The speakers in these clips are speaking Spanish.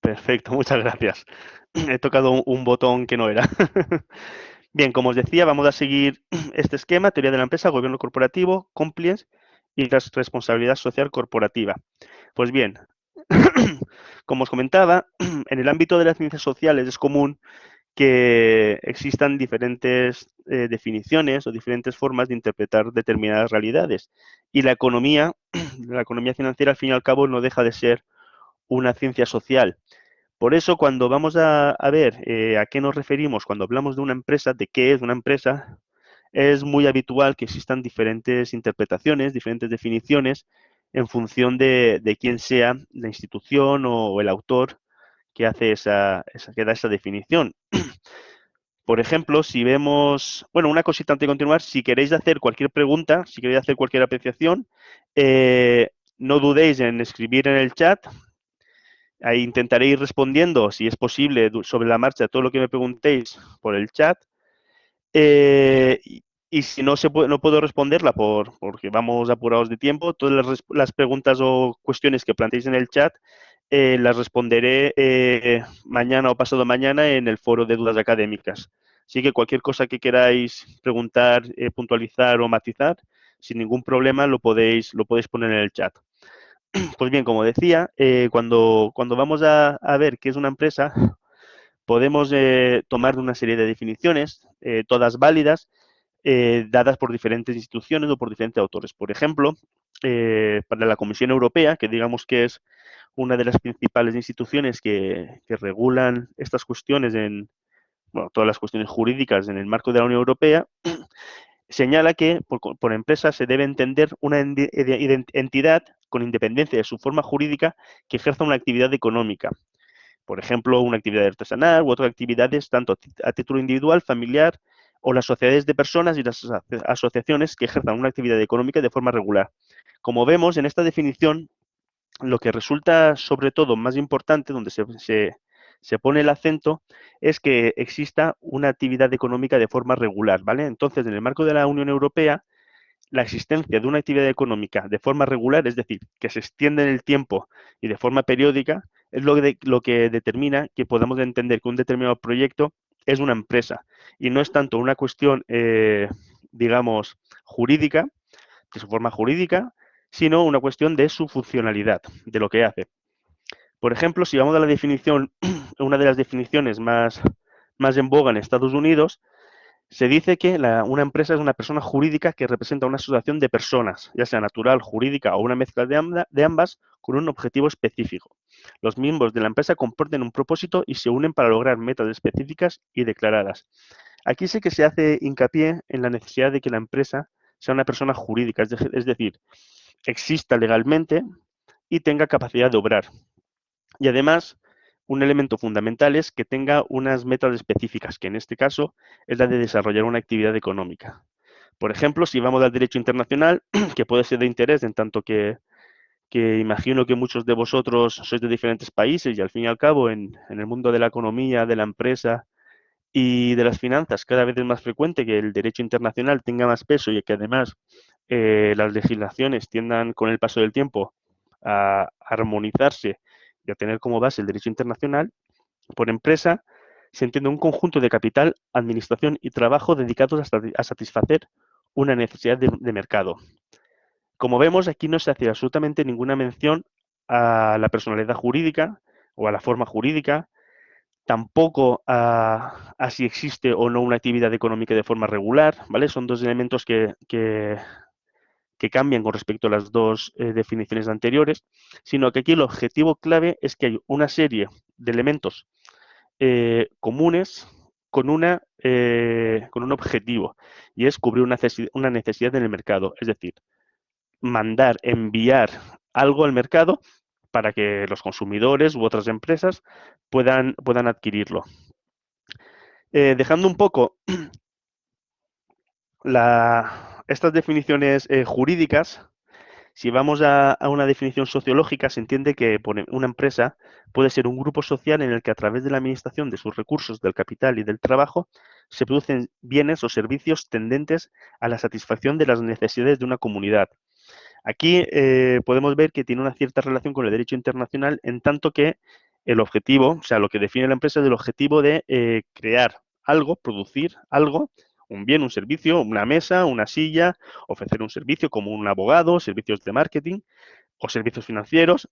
Perfecto, muchas gracias. He tocado un botón que no era. Bien, como os decía, vamos a seguir este esquema: teoría de la empresa, gobierno corporativo, compliance y responsabilidad social corporativa. Pues bien, como os comentaba, en el ámbito de las ciencias sociales es común que existan diferentes definiciones o diferentes formas de interpretar determinadas realidades. Y la economía, la economía financiera, al fin y al cabo, no deja de ser una ciencia social. Por eso, cuando vamos a ver a qué nos referimos cuando hablamos de una empresa, de qué es una empresa, es muy habitual que existan diferentes interpretaciones, diferentes definiciones, en función de quién sea la institución o el autor que hace que da esa definición. Por ejemplo, si vemos, bueno, una cosita antes de continuar, si queréis hacer cualquier pregunta, si queréis hacer cualquier apreciación, no dudéis en escribir en el chat. Ahí intentaré ir respondiendo, si es posible, sobre la marcha, todo lo que me preguntéis por el chat. Y si no, no puedo responderla porque vamos apurados de tiempo, todas las preguntas o cuestiones que planteéis en el chat las responderé mañana o pasado mañana en el foro de dudas académicas. Así que cualquier cosa que queráis preguntar, puntualizar o matizar, sin ningún problema lo podéis poner en el chat. Pues bien, como decía, cuando vamos a ver qué es una empresa, podemos tomar una serie de definiciones, todas válidas, dadas por diferentes instituciones o por diferentes autores. Por ejemplo, para la Comisión Europea, que digamos que es una de las principales instituciones que regulan estas cuestiones bueno, todas las cuestiones jurídicas en el marco de la Unión Europea, señala que por empresa se debe entender una entidad con independencia de su forma jurídica que ejerza una actividad económica. Por ejemplo, una actividad artesanal u otras actividades tanto a título individual, familiar o las sociedades de personas y las asociaciones que ejerzan una actividad económica de forma regular. Como vemos en esta definición, lo que resulta sobre todo más importante, donde se pone el acento, es que exista una actividad económica de forma regular, ¿vale? Entonces, en el marco de la Unión Europea, la existencia de una actividad económica de forma regular, es decir, que se extiende en el tiempo y de forma periódica, es lo que determina que podamos entender que un determinado proyecto es una empresa y no es tanto una cuestión, digamos, jurídica, de su forma jurídica, sino una cuestión de su funcionalidad, de lo que hace. Por ejemplo, si vamos a la definición, una de las definiciones más en boga en Estados Unidos, se dice que una empresa es una persona jurídica que representa una asociación de personas, ya sea natural, jurídica o una mezcla de ambas, con un objetivo específico. Los miembros de la empresa comparten un propósito y se unen para lograr metas específicas y declaradas. Aquí sí que se hace hincapié en la necesidad de que la empresa sea una persona jurídica, es decir, exista legalmente y tenga capacidad de obrar. Y además, un elemento fundamental es que tenga unas metas específicas, que en este caso es la de desarrollar una actividad económica. Por ejemplo, si vamos al derecho internacional, que puede ser de interés en tanto que imagino que muchos de vosotros sois de diferentes países y al fin y al cabo en el mundo de la economía, de la empresa y de las finanzas, cada vez es más frecuente que el derecho internacional tenga más peso y que además las legislaciones tiendan con el paso del tiempo a armonizarse y a tener como base el derecho internacional. Por empresa se entiende un conjunto de capital, administración y trabajo dedicados a satisfacer una necesidad de mercado. Como vemos, aquí no se hace absolutamente ninguna mención a la personalidad jurídica o a la forma jurídica, tampoco a si existe o no una actividad económica de forma regular, ¿vale? Son dos elementos que cambian con respecto a las dos definiciones anteriores, sino que aquí el objetivo clave es que hay una serie de elementos comunes con un objetivo, y es cubrir una necesidad en el mercado, es decir, enviar algo al mercado para que los consumidores u otras empresas puedan adquirirlo. Dejando un poco estas definiciones jurídicas, si vamos a una definición sociológica, se entiende que una empresa puede ser un grupo social en el que a través de la administración de sus recursos, del capital y del trabajo, se producen bienes o servicios tendentes a la satisfacción de las necesidades de una comunidad. Aquí podemos ver que tiene una cierta relación con el derecho internacional en tanto que el objetivo, o sea, lo que define la empresa es el objetivo de crear algo, producir algo, un bien, un servicio, una mesa, una silla, ofrecer un servicio como un abogado, servicios de marketing o servicios financieros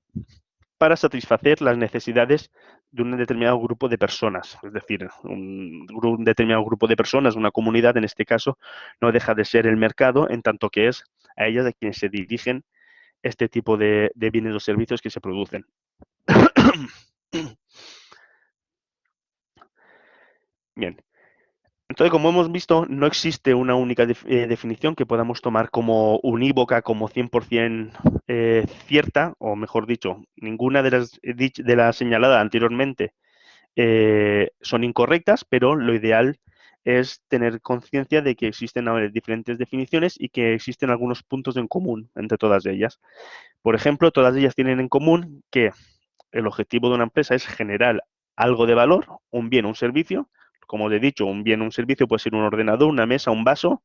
para satisfacer las necesidades de un determinado grupo de personas. Es decir, un determinado grupo de personas, una comunidad en este caso, no deja de ser el mercado en tanto que es a ellas a quienes se dirigen este tipo de bienes o servicios que se producen. Bien, entonces, como hemos visto, no existe una única definición que podamos tomar como unívoca, como 100% cierta, o mejor dicho, ninguna de las señaladas anteriormente son incorrectas, pero lo ideal es tener conciencia de que existen diferentes definiciones y que existen algunos puntos en común entre todas ellas. Por ejemplo, todas ellas tienen en común que el objetivo de una empresa es generar algo de valor, un bien, un servicio. Como os he dicho, un bien, un servicio puede ser un ordenador, una mesa, un vaso,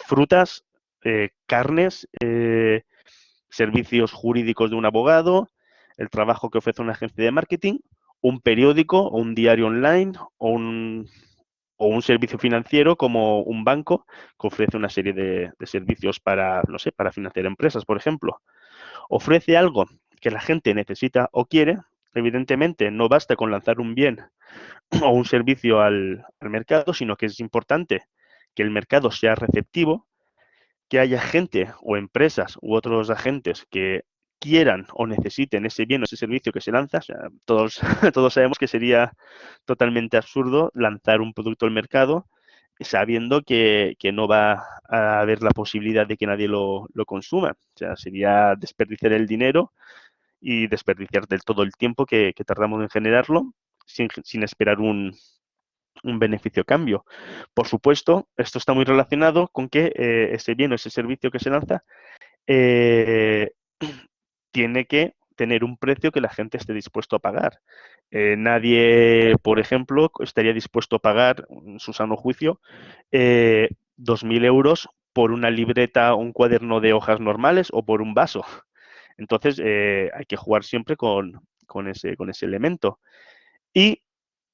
frutas, carnes, servicios jurídicos de un abogado, el trabajo que ofrece una agencia de marketing, un periódico o un diario online o un servicio financiero como un banco que ofrece una serie de servicios para, no sé, para financiar empresas, por ejemplo. Ofrece algo que la gente necesita o quiere, evidentemente no basta con lanzar un bien o un servicio al mercado, sino que es importante que el mercado sea receptivo, que haya gente o empresas u otros agentes que quieran o necesiten ese bien o ese servicio que se lanza. O sea, todos, todos sabemos que sería totalmente absurdo lanzar un producto al mercado sabiendo que no va a haber la posibilidad de que nadie lo consuma. O sea, sería desperdiciar el dinero y desperdiciar del todo el tiempo que tardamos en generarlo sin esperar un beneficio a cambio. Por supuesto, esto está muy relacionado con que ese bien o ese servicio que se lanza eh, tiene que tener un precio que la gente esté dispuesto a pagar. Nadie, por ejemplo, estaría dispuesto a pagar, en su sano juicio, 2.000 euros por una libreta o un cuaderno de hojas normales o por un vaso. Entonces, hay que jugar siempre con ese elemento. Y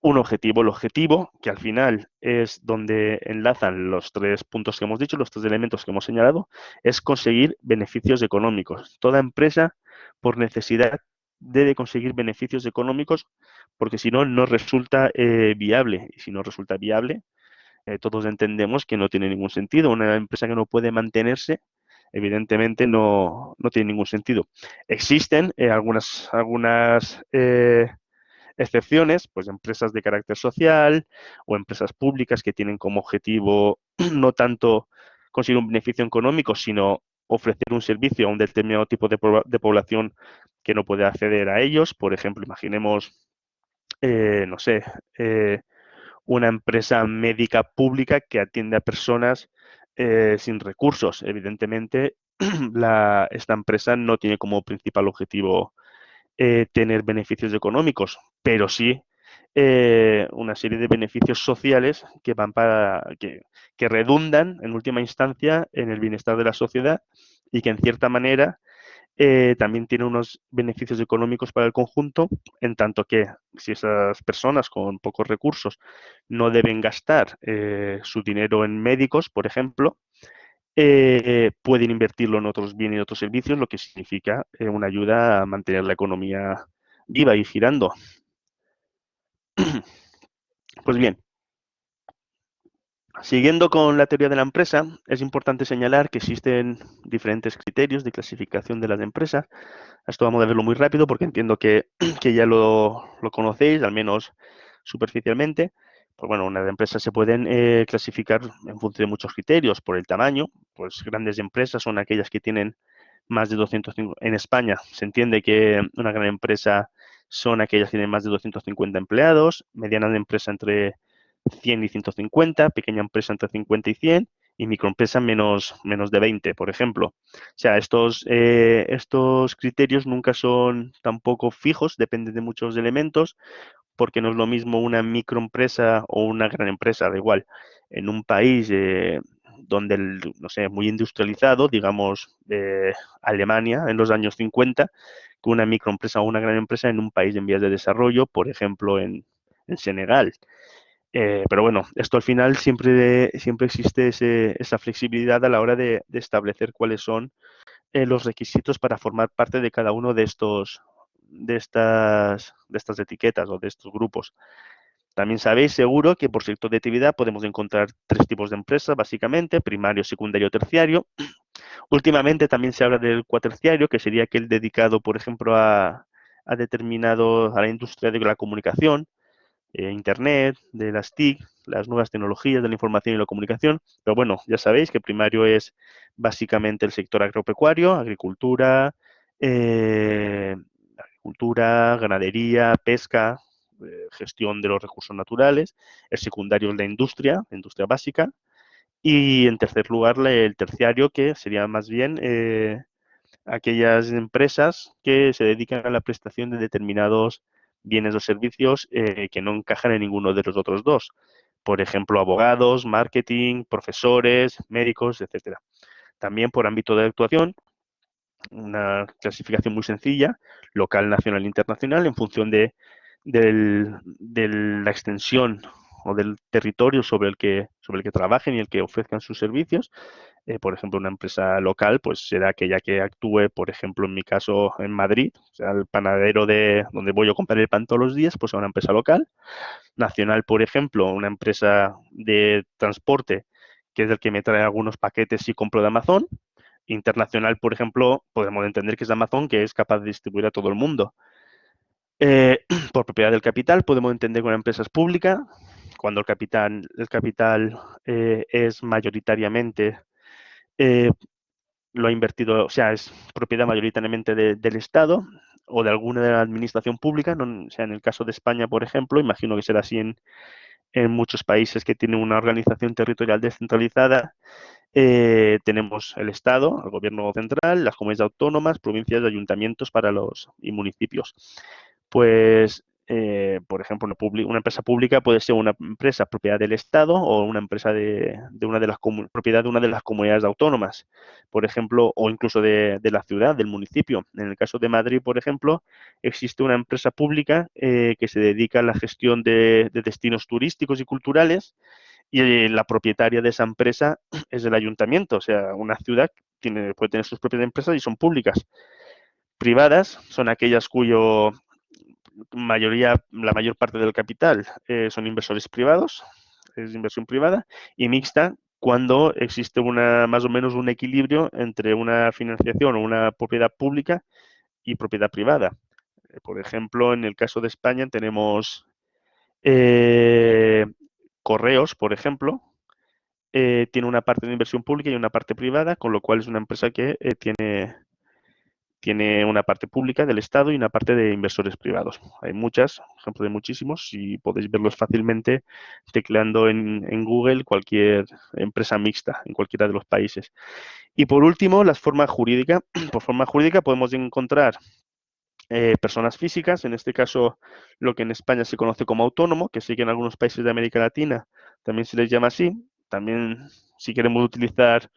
un objetivo, el objetivo, que al final es donde enlazan los tres puntos que hemos dicho, los tres elementos que hemos señalado, es conseguir beneficios económicos. Toda empresa, por necesidad, debe conseguir beneficios económicos porque si no, no resulta viable. Y si no resulta viable, todos entendemos que no tiene ningún sentido. Una empresa que no puede mantenerse, evidentemente no tiene ningún sentido. Existen algunas excepciones, pues empresas de carácter social o empresas públicas que tienen como objetivo no tanto conseguir un beneficio económico, sino ofrecer un servicio a un determinado tipo de población que no puede acceder a ellos. Por ejemplo, imaginemos, no sé, una empresa médica pública que atiende a personas sin recursos. Evidentemente, esta empresa no tiene como principal objetivo tener beneficios económicos, pero sí una serie de beneficios sociales que van que redundan en última instancia en el bienestar de la sociedad y que en cierta manera también tiene unos beneficios económicos para el conjunto, en tanto que si esas personas con pocos recursos no deben gastar su dinero en médicos, por ejemplo, pueden invertirlo en otros bienes y otros servicios, lo que significa una ayuda a mantener la economía viva y girando. Pues bien, siguiendo con la teoría de la empresa, es importante señalar que existen diferentes criterios de clasificación de las empresas. Esto vamos a verlo muy rápido porque entiendo que ya lo conocéis, al menos superficialmente. Pues bueno, unas empresas se pueden clasificar en función de muchos criterios, por el tamaño. Pues grandes empresas son aquellas que tienen más de 250. En España se entiende que una gran empresa son aquellas que tienen más de 250 empleados, mediana empresa entre 100 y 150, pequeña empresa entre 50 y 100 y microempresa menos de 20, por ejemplo. O sea, estos criterios nunca son tampoco fijos, dependen de muchos elementos, porque no es lo mismo una microempresa o una gran empresa, da igual. En un país donde, no sé, muy industrializado, digamos, Alemania en los años 50, que una microempresa o una gran empresa en un país en vías de desarrollo, por ejemplo, en Senegal. Pero bueno, esto al final siempre existe esa flexibilidad a la hora de establecer cuáles son los requisitos para formar parte de cada uno de estas etiquetas o de estos grupos. También sabéis seguro que por sector de actividad podemos encontrar tres tipos de empresas, básicamente, primario, secundario, terciario. Últimamente también se habla del cuaterciario, que sería aquel dedicado, por ejemplo, a la industria de la comunicación, Internet, de las TIC, las nuevas tecnologías de la información y la comunicación. Pero bueno, ya sabéis que primario es básicamente el sector agropecuario, eh, agricultura, ganadería, pesca, gestión de los recursos naturales. El secundario es la industria básica. Y en tercer lugar, el terciario, que sería más bien aquellas empresas que se dedican a la prestación de determinados bienes o servicios que no encajan en ninguno de los otros dos. Por ejemplo, abogados, marketing, profesores, médicos, etcétera. También por ámbito de actuación, una clasificación muy sencilla, local, nacional e internacional, en función de la extensión o del territorio sobre el que trabajen y el que ofrezcan sus servicios. Por ejemplo, una empresa local, pues será aquella que actúe, por ejemplo, en mi caso, en Madrid, o sea, el panadero de donde voy a comprar el pan todos los días, pues a una empresa local. Nacional, por ejemplo, una empresa de transporte, que es el que me trae algunos paquetes y compro de Amazon. Internacional, por ejemplo, podemos entender que es Amazon, que es capaz de distribuir a todo el mundo. Por propiedad del capital, podemos entender que una empresa es pública, cuando el capital es mayoritariamente eh, lo ha invertido, o sea, es propiedad mayoritariamente del Estado o de alguna administración pública. No, o sea, en el caso de España, por ejemplo, imagino que será así en muchos países que tienen una organización territorial descentralizada. Tenemos el Estado, el gobierno central, las comunidades autónomas, provincias, ayuntamientos y municipios. Pues, por ejemplo, una empresa pública puede ser una empresa propiedad del Estado o una empresa propiedad de una de las comunidades autónomas, por ejemplo, o incluso de la ciudad, del municipio. En el caso de Madrid, por ejemplo, existe una empresa pública que se dedica a la gestión de destinos turísticos y culturales, y la propietaria de esa empresa es el ayuntamiento. O sea, una ciudad puede tener sus propias empresas y son públicas. Privadas son aquellas la mayor parte del capital son inversores privados, es inversión privada, y mixta cuando existe más o menos un equilibrio entre una financiación o una propiedad pública y propiedad privada. Por ejemplo, en el caso de España tenemos eh, Correos, por ejemplo, tiene una parte de inversión pública y una parte privada, con lo cual es una empresa que tiene una parte pública del Estado y una parte de inversores privados. Hay muchas, ejemplos de muchísimos, y podéis verlos fácilmente tecleando en Google cualquier empresa mixta en cualquiera de los países. Y por último, las formas jurídicas. Por forma jurídica podemos encontrar personas físicas, en este caso lo que en España se conoce como autónomo, que sí que en algunos países de América Latina también se les llama así. También, si queremos utilizar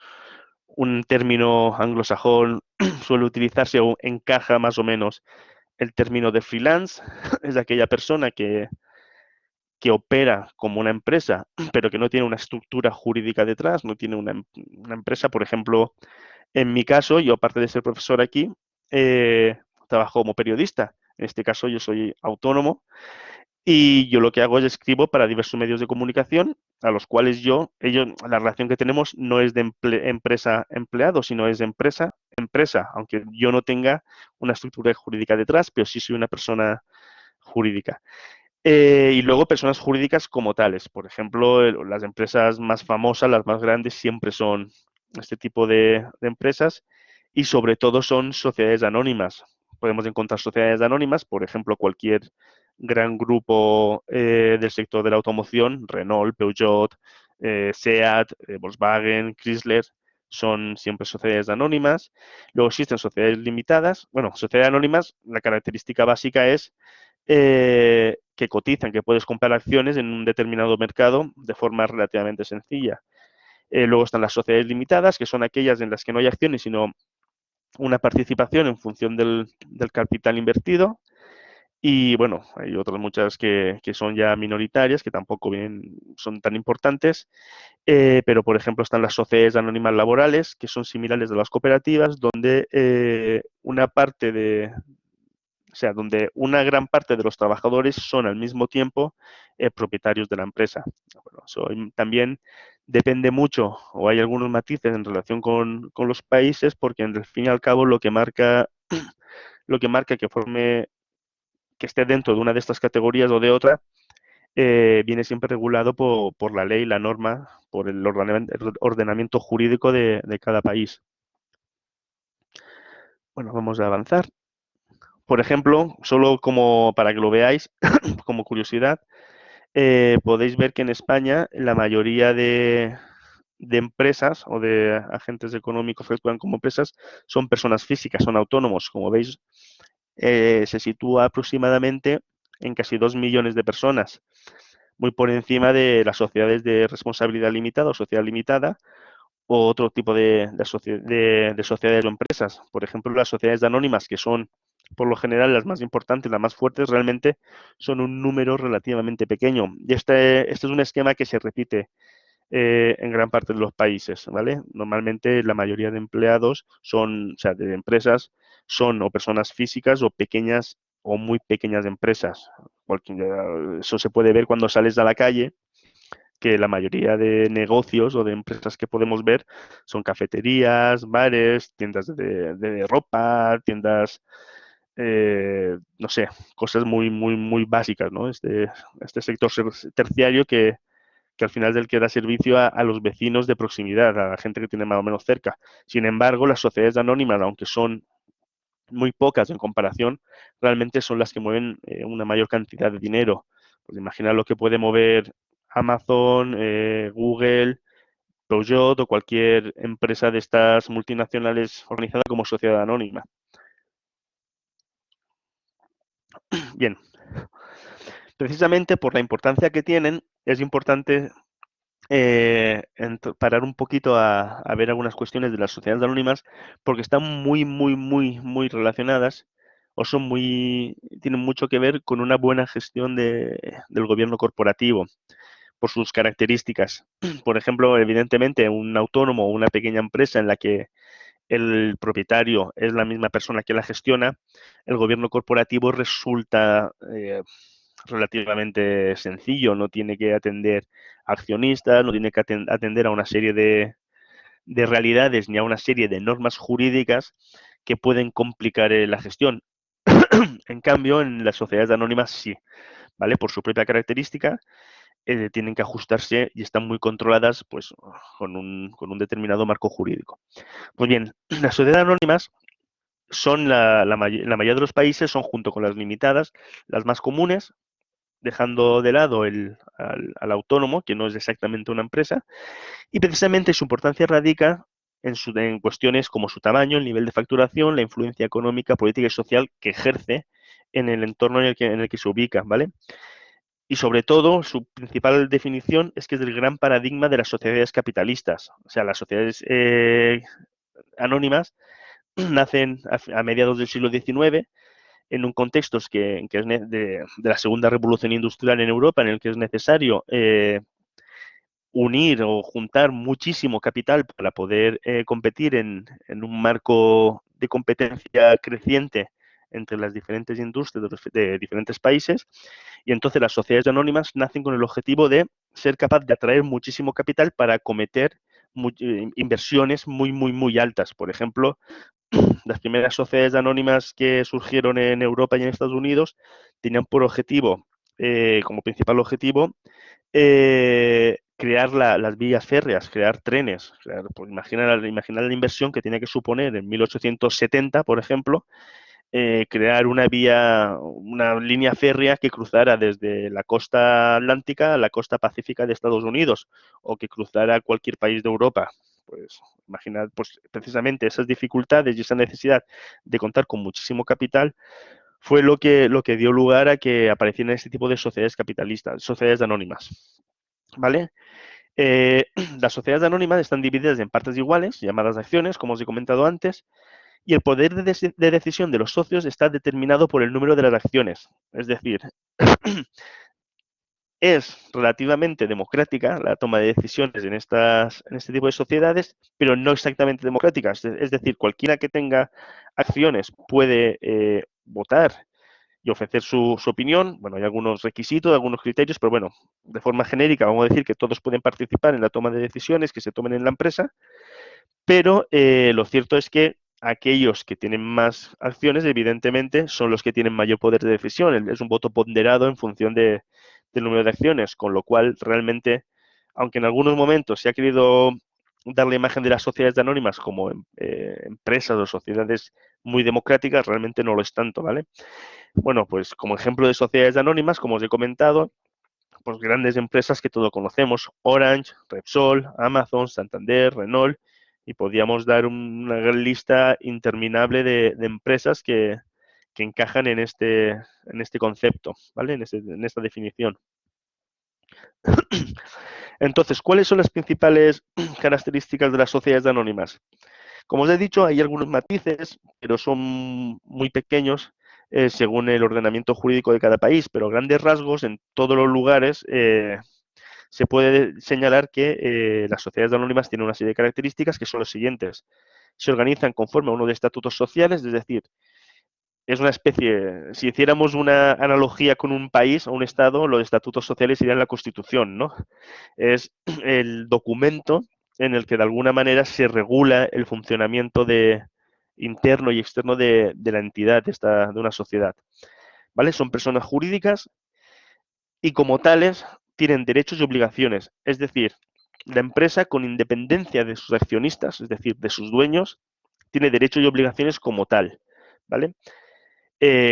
un término anglosajón, suele utilizarse o encaja más o menos el término de freelance. Es aquella persona que opera como una empresa, pero que no tiene una estructura jurídica detrás, no tiene una empresa. Por ejemplo, en mi caso, yo aparte de ser profesor aquí, trabajo como periodista. En este caso, yo soy autónomo y yo lo que hago es escribo para diversos medios de comunicación, a los cuales la relación que tenemos no es de empresa-empleado, sino es de empresa-empresa, aunque yo no tenga una estructura jurídica detrás, pero sí soy una persona jurídica. Y luego personas jurídicas como tales. Por ejemplo, las empresas más famosas, las más grandes, siempre son este tipo de empresas, y sobre todo son sociedades anónimas. Podemos encontrar sociedades anónimas, por ejemplo, cualquier gran grupo del sector de la automoción, Renault, Peugeot, SEAT, Volkswagen, Chrysler, son siempre sociedades anónimas. Luego existen sociedades limitadas. Bueno, sociedades anónimas, la característica básica es que cotizan, que puedes comprar acciones en un determinado mercado de forma relativamente sencilla. Luego están las sociedades limitadas, que son aquellas en las que no hay acciones, sino una participación en función del capital invertido. Y bueno, hay otras muchas que son ya minoritarias, que tampoco son tan importantes, pero por ejemplo están las sociedades anónimas laborales, que son similares a las cooperativas, donde una parte o sea, donde una gran parte de los trabajadores son al mismo tiempo propietarios de la empresa. Bueno, eso también depende mucho, o hay algunos matices en relación con los países, porque al fin y al cabo lo que marca que esté dentro de una de estas categorías o de otra, viene siempre regulado por la ley, la norma, por el ordenamiento jurídico de cada país. Bueno, vamos a avanzar. Por ejemplo, solo como para que lo veáis, como curiosidad, podéis ver que en España la mayoría de empresas o de agentes económicos que actúan como empresas son personas físicas, son autónomos. Como veis, se sitúa aproximadamente en casi 2 millones de personas, muy por encima de las sociedades de responsabilidad limitada o sociedad limitada, o otro tipo de sociedades o empresas. Por ejemplo, las sociedades anónimas, que son por lo general las más importantes, las más fuertes, realmente son un número relativamente pequeño. Y este es un esquema que se repite en gran parte de los países, ¿vale? Normalmente la mayoría de empleados son, o sea, de empresas, son o personas físicas o pequeñas o muy pequeñas empresas. Eso se puede ver cuando sales a la calle, que la mayoría de negocios o de empresas que podemos ver son cafeterías, bares, tiendas de ropa, tiendas, no sé, cosas muy, muy, muy básicas, ¿no? Este sector terciario que al final es el que da servicio a los vecinos de proximidad, a la gente que tiene más o menos cerca. Sin embargo, las sociedades anónimas, aunque son muy pocas en comparación, realmente son las que mueven una mayor cantidad de dinero. Pues imagina lo que puede mover Amazon, Google, Peugeot o cualquier empresa de estas multinacionales organizada como sociedad anónima. Bien, precisamente por la importancia que tienen, es importante parar un poquito a ver algunas cuestiones de las sociedades anónimas, porque están muy, muy, muy, muy relacionadas o tienen mucho que ver con una buena gestión del gobierno corporativo por sus características. Por ejemplo, evidentemente, un autónomo o una pequeña empresa en la que el propietario es la misma persona que la gestiona, el gobierno corporativo resulta relativamente sencillo, no tiene que atender a accionistas, no tiene que atender a una serie de realidades ni a una serie de normas jurídicas que pueden complicar la gestión. En cambio, en las sociedades anónimas sí, ¿vale? Por su propia característica, tienen que ajustarse y están muy controladas pues, con un determinado marco jurídico. Pues bien, las sociedades anónimas son la mayoría de los países, son junto con las limitadas, las más comunes, dejando de lado al autónomo, que no es exactamente una empresa, y precisamente su importancia radica en cuestiones como su tamaño, el nivel de facturación, la influencia económica, política y social que ejerce en el entorno en el que se ubica, ¿vale? Y sobre todo, su principal definición es que es el gran paradigma de las sociedades capitalistas. O sea, las sociedades anónimas nacen a mediados del siglo XIX en un contexto que es de la segunda revolución industrial en Europa, en el que es necesario unir o juntar muchísimo capital para poder competir en un marco de competencia creciente entre las diferentes industrias de diferentes países. Y entonces las sociedades anónimas nacen con el objetivo de ser capaz de atraer muchísimo capital para acometer inversiones muy, muy, muy altas. Por ejemplo, las primeras sociedades anónimas que surgieron en Europa y en Estados Unidos tenían por objetivo, como principal objetivo, crear las vías férreas, crear trenes. Pues imagina la inversión que tenía que suponer en 1870, por ejemplo, crear una línea férrea que cruzara desde la costa atlántica a la costa pacífica de Estados Unidos, o que cruzara cualquier país de Europa. Pues imaginad, pues precisamente esas dificultades y esa necesidad de contar con muchísimo capital fue lo que dio lugar a que aparecieran este tipo de sociedades capitalistas, sociedades anónimas, ¿vale? Las sociedades anónimas están divididas en partes iguales, llamadas acciones, como os he comentado antes, y el poder de decisión de los socios está determinado por el número de las acciones. Es decir, es relativamente democrática la toma de decisiones en este tipo de sociedades, pero no exactamente democrática. Es decir, cualquiera que tenga acciones puede votar y ofrecer su opinión. Bueno, hay algunos requisitos, algunos criterios, pero bueno, de forma genérica vamos a decir que todos pueden participar en la toma de decisiones que se tomen en la empresa, pero lo cierto es que aquellos que tienen más acciones, evidentemente, son los que tienen mayor poder de decisión. Es un voto ponderado en función del número de acciones, con lo cual realmente, aunque en algunos momentos se ha querido dar la imagen de las sociedades anónimas como empresas o sociedades muy democráticas, realmente no lo es tanto, ¿vale? Bueno, pues como ejemplo de sociedades anónimas, como os he comentado, pues grandes empresas que todos conocemos, Orange, Repsol, Amazon, Santander, Renault, y podríamos dar una gran lista interminable de empresas que encajan en este concepto, ¿vale? En esta definición. Entonces, ¿cuáles son las principales características de las sociedades anónimas? Como os he dicho, hay algunos matices, pero son muy pequeños según el ordenamiento jurídico de cada país, pero grandes rasgos en todos los lugares se puede señalar que las sociedades anónimas tienen una serie de características que son los siguientes. Se organizan conforme a uno de estatutos sociales, es decir, es una especie, si hiciéramos una analogía con un país o un estado, los estatutos sociales serían la constitución, ¿no? Es el documento en el que de alguna manera se regula el funcionamiento interno y externo de la entidad de una sociedad. ¿Vale? Son personas jurídicas y como tales tienen derechos y obligaciones. Es decir, la empresa con independencia de sus accionistas, es decir, de sus dueños, tiene derechos y obligaciones como tal. ¿Vale?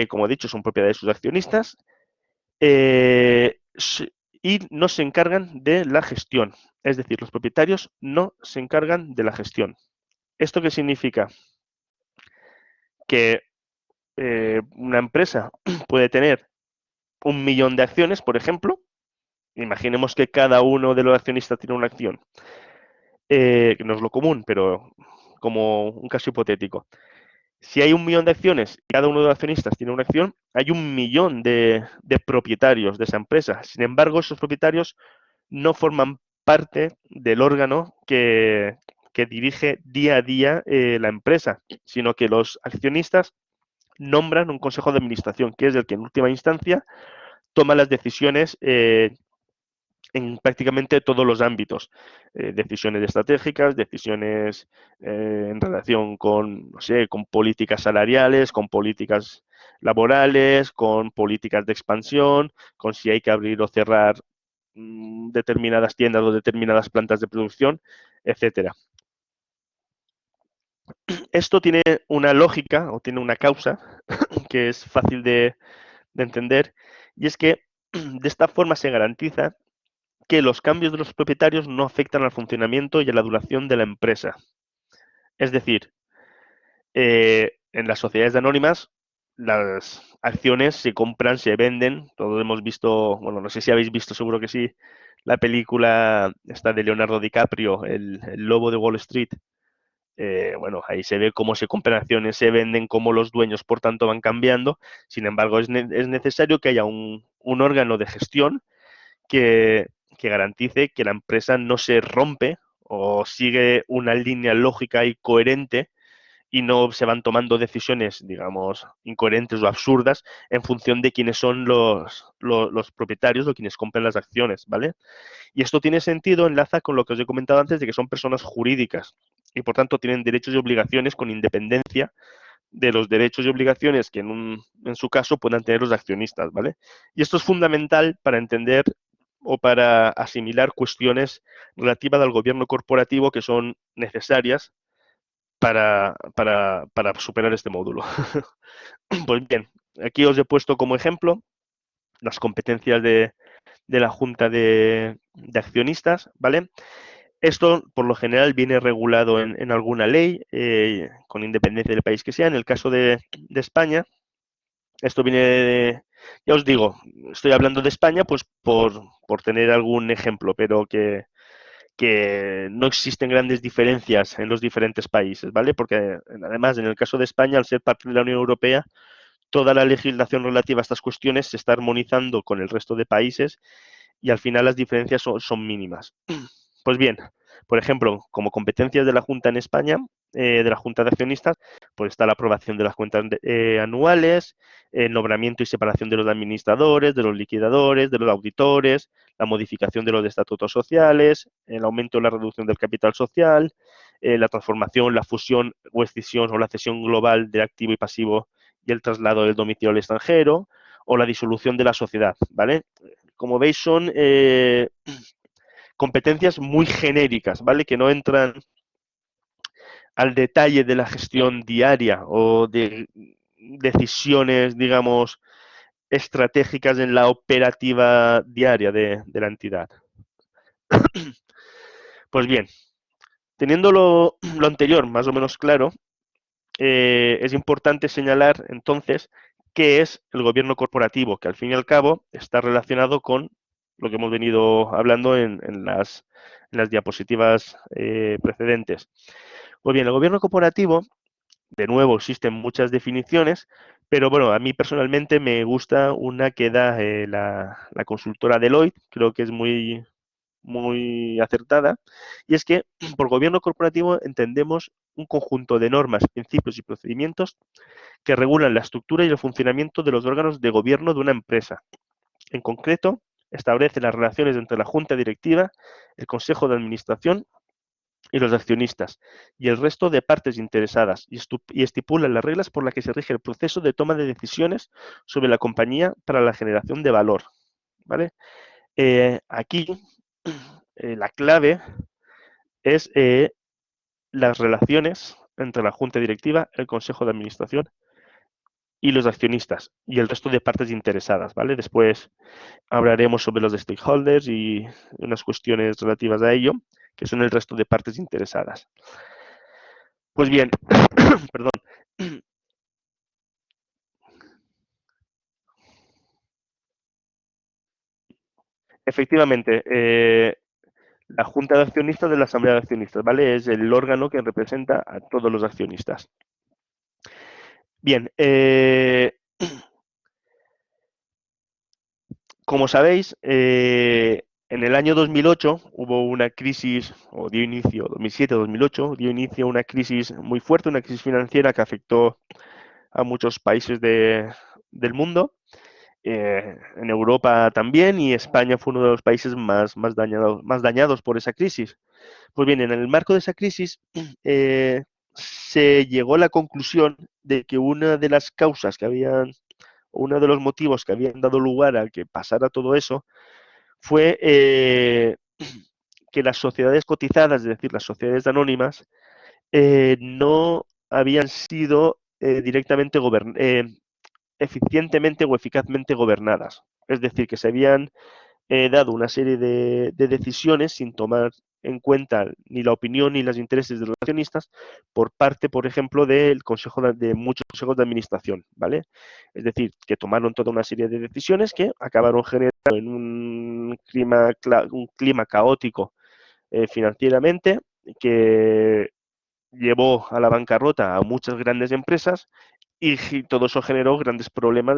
Como he dicho, son propiedad de sus accionistas eh, y no se encargan de la gestión. Es decir, los propietarios no se encargan de la gestión. ¿Esto qué significa? Que una empresa puede tener 1 millón de acciones, por ejemplo. Imaginemos que cada uno de los accionistas tiene una acción, que no es lo común, pero como un caso hipotético. Si hay 1 millón de acciones y cada uno de los accionistas tiene una acción, hay 1 millón de propietarios de esa empresa. Sin embargo, esos propietarios no forman parte del órgano que dirige día a día la empresa, sino que los accionistas nombran un consejo de administración, que es el que en última instancia toma las decisiones en prácticamente todos los ámbitos. Decisiones estratégicas, decisiones en relación con, no sé, con políticas salariales, con políticas laborales, con políticas de expansión, con si hay que abrir o cerrar determinadas tiendas o determinadas plantas de producción, etcétera. Esto tiene una lógica o tiene una causa que es fácil de entender y es que de esta forma se garantiza que los cambios de los propietarios no afectan al funcionamiento y a la duración de la empresa. Es decir, en las sociedades anónimas las acciones se compran, se venden. Todos hemos visto, bueno, no sé si habéis visto, seguro que sí, la película esta de Leonardo DiCaprio, el Lobo de Wall Street. Bueno, ahí se ve cómo se compran acciones, se venden, cómo los dueños, por tanto, van cambiando. Sin embargo, es necesario que haya un órgano de gestión que, que garantice que la empresa no se rompe o sigue una línea lógica y coherente y no se van tomando decisiones, digamos, incoherentes o absurdas en función de quiénes son los propietarios o quienes compran las acciones, ¿vale? Y esto tiene sentido, enlaza con lo que os he comentado antes de que son personas jurídicas y por tanto tienen derechos y obligaciones con independencia de los derechos y obligaciones que en su caso puedan tener los accionistas, ¿vale? Y esto es fundamental para entender o para asimilar cuestiones relativas al gobierno corporativo que son necesarias para superar este módulo. Pues bien, aquí os he puesto como ejemplo las competencias de la Junta de Accionistas, ¿vale? Esto, por lo general, viene regulado en alguna ley, con independencia del país que sea. En el caso de España, esto viene ya os digo, estoy hablando de España, pues por tener algún ejemplo, pero que que no existen grandes diferencias en los diferentes países, ¿vale? Porque además, en el caso de España, al ser parte de la Unión Europea, toda la legislación relativa a estas cuestiones se está armonizando con el resto de países y al final las diferencias son mínimas. Pues bien, por ejemplo, como competencias de la Junta en España, de la Junta de Accionistas, pues está la aprobación de las cuentas anuales, el nombramiento y separación de los administradores, de los liquidadores, de los auditores, la modificación de los estatutos sociales, el aumento o la reducción del capital social, la transformación, la fusión o escisión o la cesión global de activo y pasivo y el traslado del domicilio al extranjero, o la disolución de la sociedad, ¿vale? Como veis, son competencias muy genéricas, ¿vale? Que no entran al detalle de la gestión diaria o de decisiones, digamos, estratégicas en la operativa diaria de la entidad. Pues bien, teniendo lo anterior más o menos claro, es importante señalar entonces qué es el gobierno corporativo, que al fin y al cabo está relacionado con lo que hemos venido hablando en las diapositivas precedentes. Pues bien, el gobierno corporativo, de nuevo, existen muchas definiciones, pero bueno, a mí personalmente me gusta una que da la consultora Deloitte, creo que es muy acertada, y es que por gobierno corporativo entendemos un conjunto de normas, principios y procedimientos que regulan la estructura y el funcionamiento de los órganos de gobierno de una empresa. En concreto, establece las relaciones entre la junta directiva, el consejo de administración y los accionistas y el resto de partes interesadas y estipula las reglas por las que se rige el proceso de toma de decisiones sobre la compañía para la generación de valor. ¿Vale? Aquí la clave es las relaciones entre la junta directiva, el consejo de administración y los accionistas y el resto de partes interesadas, ¿vale? Después hablaremos sobre los stakeholders y unas cuestiones relativas a ello, que son el resto de partes interesadas. Pues bien, perdón. Efectivamente, la Junta de Accionistas de la Asamblea de Accionistas, ¿vale? Es el órgano que representa a todos los accionistas. Bien, como sabéis, en el año 2008 hubo una crisis, o dio inicio, 2007-2008, dio inicio a una crisis muy fuerte, una crisis financiera que afectó a muchos países del mundo, en Europa también, y España fue uno de los países más dañados por esa crisis. Pues bien, en el marco de esa crisis se llegó a la conclusión de que una de las causas que habían, uno de los motivos que habían dado lugar a que pasara todo eso, fue que las sociedades cotizadas, es decir, las sociedades anónimas, no habían sido directamente eficientemente o eficazmente gobernadas. Es decir, que se habían dado una serie de decisiones sin tomar en cuenta ni la opinión ni los intereses de los accionistas por parte, por ejemplo, del consejo de muchos consejos de administración, ¿vale? Es decir, que tomaron toda una serie de decisiones que acabaron generando en un clima caótico financieramente, que llevó a la bancarrota a muchas grandes empresas y todo eso generó grandes problemas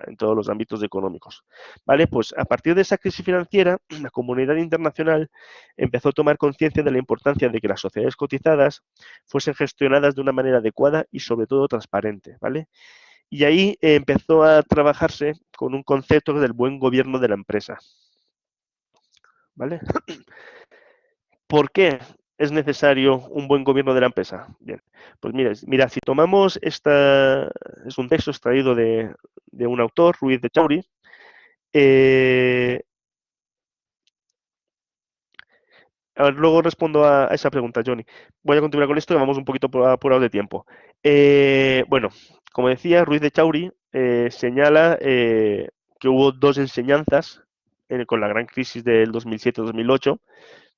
en todos los ámbitos económicos. ¿Vale? Pues a partir de esa crisis financiera, la comunidad internacional empezó a tomar conciencia de la importancia de que las sociedades cotizadas fuesen gestionadas de una manera adecuada y sobre todo transparente. ¿Vale? Y ahí empezó a trabajarse con un concepto del buen gobierno de la empresa. ¿Vale? ¿Por qué es necesario un buen gobierno de la empresa? Bien, pues mira, si tomamos es un texto extraído de un autor, Ruiz de Chauri, eh, a ver, luego respondo a esa pregunta, Johnny. Voy a continuar con esto, que vamos un poquito apurados de tiempo. Bueno, como decía, Ruiz de Chauri señala que hubo dos enseñanzas con la gran crisis del 2007-2008,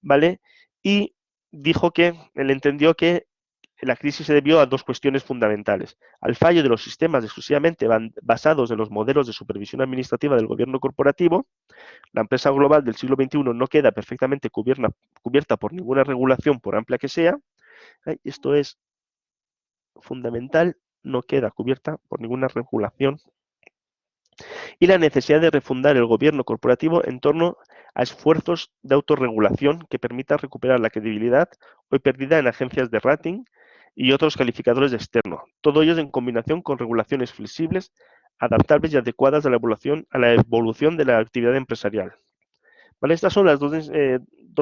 ¿vale? Y dijo que él entendió que la crisis se debió a dos cuestiones fundamentales: al fallo de los sistemas exclusivamente basados en los modelos de supervisión administrativa del gobierno corporativo. La empresa global del siglo XXI no queda perfectamente cubierta por ninguna regulación, por amplia que sea. Esto es fundamental, no queda cubierta por ninguna regulación. Y la necesidad de refundar el gobierno corporativo en torno a esfuerzos de autorregulación que permitan recuperar la credibilidad hoy perdida en agencias de rating y otros calificadores externos. Todo ello en combinación con regulaciones flexibles, adaptables y adecuadas a la evolución de la actividad empresarial. ¿Vale? Estas son las dos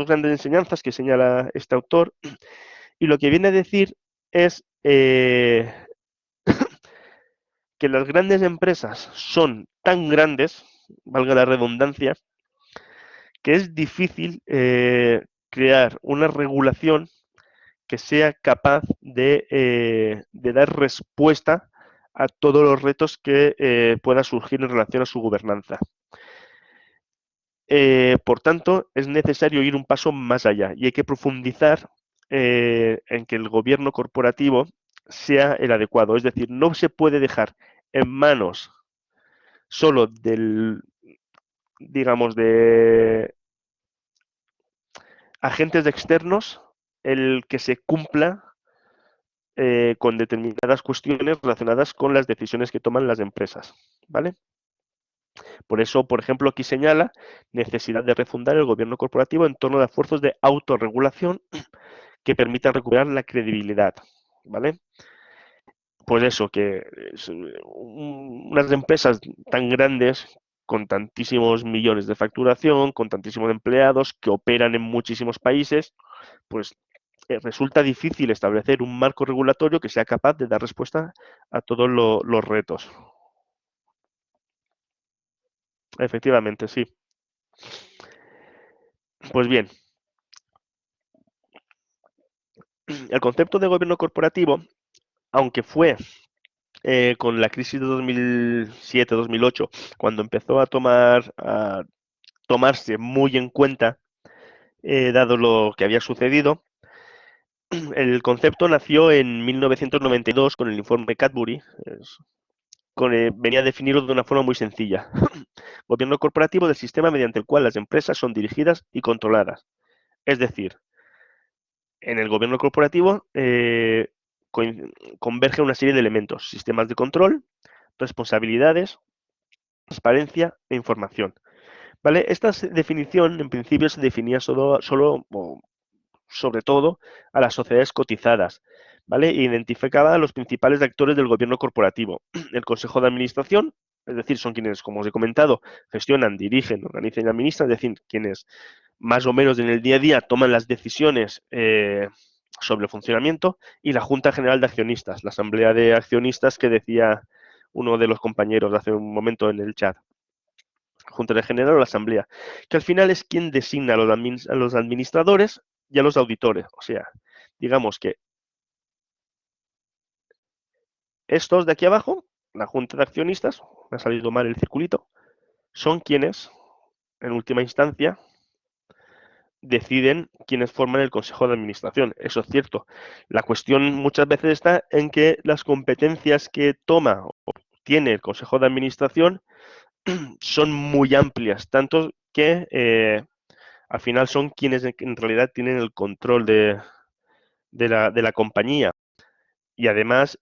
grandes enseñanzas que señala este autor, y lo que viene a decir es que las grandes empresas son tan grandes, valga la redundancia, que es difícil crear una regulación que sea capaz de dar respuesta a todos los retos que puedan surgir en relación a su gobernanza. Por tanto, es necesario ir un paso más allá y hay que profundizar en que el gobierno corporativo sea el adecuado. Es decir, no se puede dejar en manos solo digamos, de agentes externos el que se cumpla con determinadas cuestiones relacionadas con las decisiones que toman las empresas, ¿vale? Por eso, por ejemplo, aquí señala necesidad de refundar el gobierno corporativo en torno a esfuerzos de autorregulación que permitan recuperar la credibilidad, ¿vale? Pues eso, que unas empresas tan grandes, con tantísimos millones de facturación, con tantísimos empleados, que operan en muchísimos países, pues resulta difícil establecer un marco regulatorio que sea capaz de dar respuesta a todos los retos. Efectivamente, sí. Pues bien, el concepto de gobierno corporativo, aunque fue con la crisis de 2007-2008, cuando empezó a tomarse muy en cuenta, dado lo que había sucedido, el concepto nació en 1992 con el informe Cadbury. Venía a definirlo de una forma muy sencilla. Gobierno corporativo del sistema mediante el cual las empresas son dirigidas y controladas. Es decir, en el gobierno corporativo converge una serie de elementos: sistemas de control, responsabilidades, transparencia e información. ¿Vale? Esta definición, en principio, se definía sobre todo a las sociedades cotizadas, ¿vale? E identificaba a los principales actores del gobierno corporativo: el Consejo de Administración, es decir, son quienes, como os he comentado, gestionan, dirigen, organizan y administran, es decir, quienes más o menos en el día a día toman las decisiones sobre el funcionamiento, y la Junta General de Accionistas, la asamblea de accionistas que decía uno de los compañeros hace un momento en el chat. Junta de General o la Asamblea, que al final es quien designa a los administradores y a los auditores. O sea, digamos que estos de aquí abajo, la Junta de Accionistas, me ha salido mal el circulito, son quienes, en última instancia, deciden quiénes forman el Consejo de Administración. Eso es cierto. La cuestión muchas veces está en que las competencias que toma o tiene el Consejo de Administración son muy amplias, tanto que al final son quienes en realidad tienen el control de la compañía. Y además,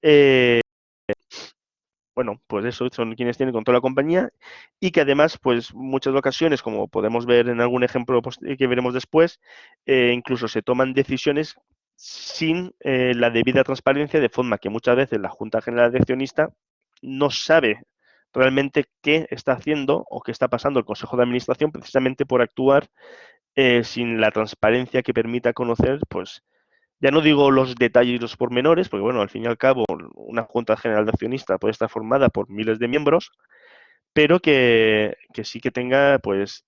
bueno, pues eso, son quienes tienen control de la compañía, y que además, pues muchas ocasiones, como podemos ver en algún ejemplo que veremos después, incluso se toman decisiones sin la debida transparencia, de forma que muchas veces la Junta General de Accionistas no sabe realmente qué está haciendo o qué está pasando el Consejo de Administración, precisamente por actuar sin la transparencia que permita conocer, pues, ya no digo los detalles y los pormenores, porque bueno, al fin y al cabo, una Junta General de Accionistas puede estar formada por miles de miembros, pero que sí que tenga, pues,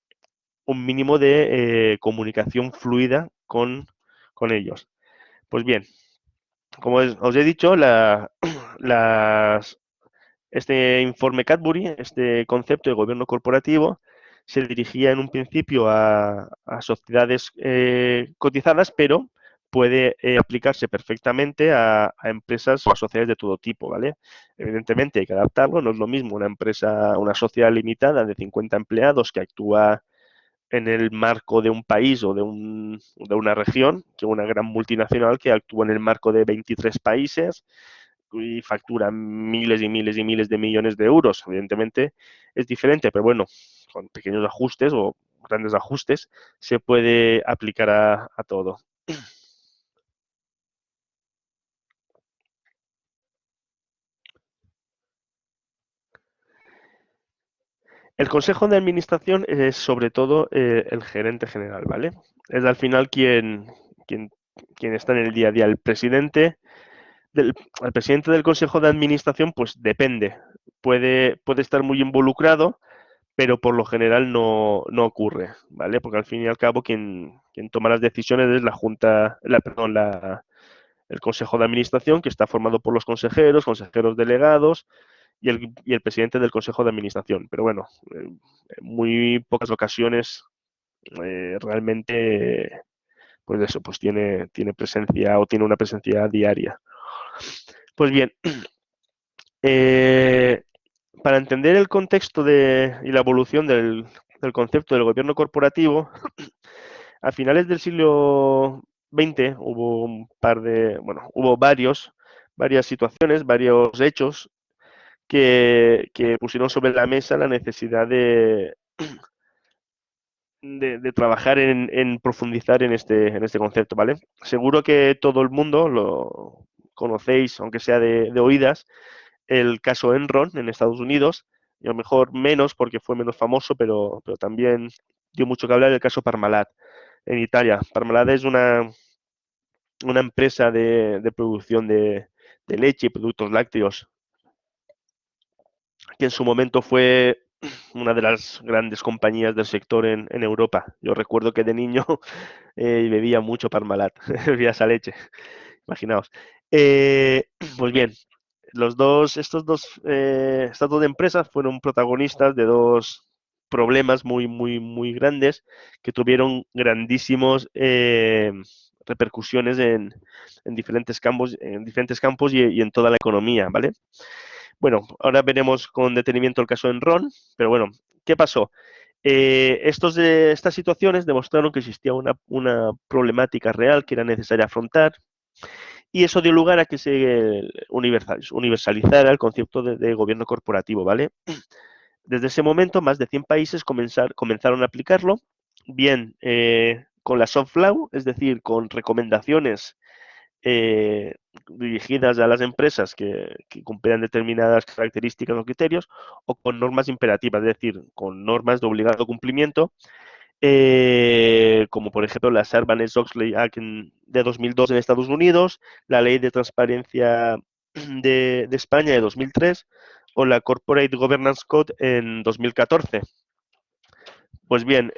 un mínimo de comunicación fluida con ellos. Pues bien, como os he dicho, este informe Cadbury, este concepto de gobierno corporativo, se dirigía en un principio a sociedades cotizadas, pero puede aplicarse perfectamente a empresas o a sociedades de todo tipo, ¿vale? Evidentemente hay que adaptarlo, no es lo mismo una empresa, una sociedad limitada de 50 empleados que actúa en el marco de un país o de una región que una gran multinacional que actúa en el marco de 23 países y factura miles y miles y miles de millones de euros. Evidentemente es diferente, pero bueno, con pequeños ajustes o grandes ajustes se puede aplicar a todo. El consejo de administración es sobre todo el gerente general, ¿vale? Es al final quien, quien está en el día a día. Del, el presidente del consejo de administración, pues depende. Puede estar muy involucrado, pero por lo general no ocurre, ¿vale? Porque al fin y al cabo quien toma las decisiones es la junta, perdón, el consejo de administración, que está formado por los consejeros, consejeros delegados y el presidente del consejo de administración. Pero bueno, en muy pocas ocasiones realmente, pues eso, pues tiene presencia o tiene una presencia diaria. Pues bien, eh, para entender el contexto y la evolución del concepto del gobierno corporativo, a finales del siglo XX hubo un par de, bueno, hubo varias situaciones, varios hechos que pusieron sobre la mesa la necesidad de trabajar en profundizar en este concepto, ¿vale? Seguro que todo el mundo lo conocéis, aunque sea de oídas, el caso Enron en Estados Unidos, y a lo mejor menos porque fue menos famoso, pero también dio mucho que hablar el caso Parmalat en Italia. Parmalat es una empresa de producción de leche y productos lácteos que en su momento fue una de las grandes compañías del sector en Europa. Yo recuerdo que de niño bebía mucho Parmalat, bebía esa leche, imaginaos. Eh, pues bien, estas dos empresas fueron protagonistas de dos problemas muy, muy, muy grandes que tuvieron grandísimos repercusiones en diferentes campos y en toda la economía, ¿vale? Bueno, ahora veremos con detenimiento el caso Enron, pero bueno, ¿qué pasó? Estas situaciones demostraron que existía una problemática real que era necesaria afrontar y eso dio lugar a que se universalizara el concepto de gobierno corporativo, ¿vale? Desde ese momento, más de 100 países comenzaron a aplicarlo, bien con la soft law, es decir, con recomendaciones eh, dirigidas a las empresas que cumplían determinadas características o criterios, o con normas imperativas, es decir, con normas de obligado cumplimiento, como por ejemplo la Sarbanes-Oxley Act de 2002 en Estados Unidos, la Ley de Transparencia de España de 2003 o la Corporate Governance Code en 2014. Pues bien,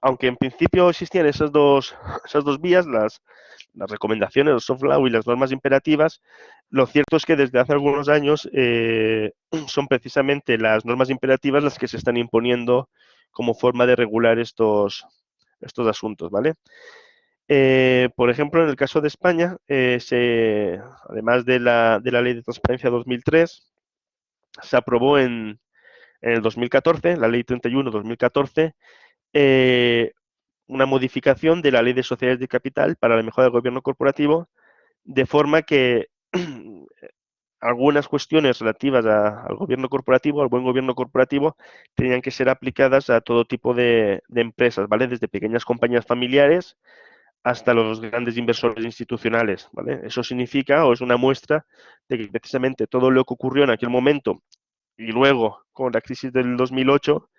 aunque en principio existían esas dos vías, las recomendaciones, los soft law y las normas imperativas, lo cierto es que desde hace algunos años son precisamente las normas imperativas las que se están imponiendo como forma de regular estos asuntos, ¿vale? Por ejemplo, en el caso de España, además de la Ley de Transparencia 2003, se aprobó en el 2014, la Ley 31-2014, eh, una modificación de la Ley de Sociedades de Capital para la mejora del gobierno corporativo, de forma que algunas cuestiones relativas al gobierno corporativo, al buen gobierno corporativo, tenían que ser aplicadas a todo tipo de empresas, ¿vale? Desde pequeñas compañías familiares hasta los grandes inversores institucionales, ¿vale? Eso significa, o es una muestra, de que precisamente todo lo que ocurrió en aquel momento y luego con la crisis del 2008,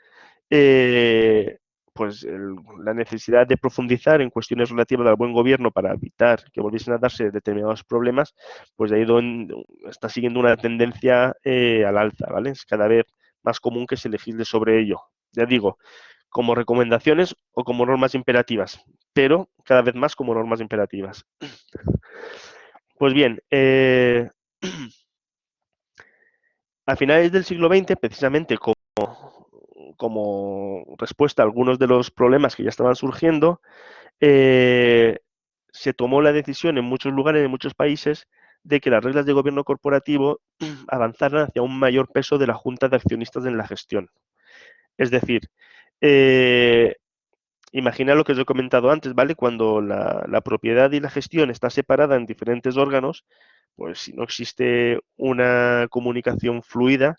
eh, pues la necesidad de profundizar en cuestiones relativas al buen gobierno para evitar que volviesen a darse determinados problemas, pues ha ido está siguiendo una tendencia al alza, ¿vale? Es cada vez más común que se legisle sobre ello. Ya digo, como recomendaciones o como normas imperativas, pero cada vez más como normas imperativas. Pues bien, a finales del siglo XX, precisamente como respuesta a algunos de los problemas que ya estaban surgiendo, se tomó la decisión en muchos lugares, en muchos países, de que las reglas de gobierno corporativo avanzaran hacia un mayor peso de la junta de accionistas en la gestión. Es decir, eh, imagina lo que os he comentado antes, ¿vale? Cuando la propiedad y la gestión está separada en diferentes órganos, pues si no existe una comunicación fluida,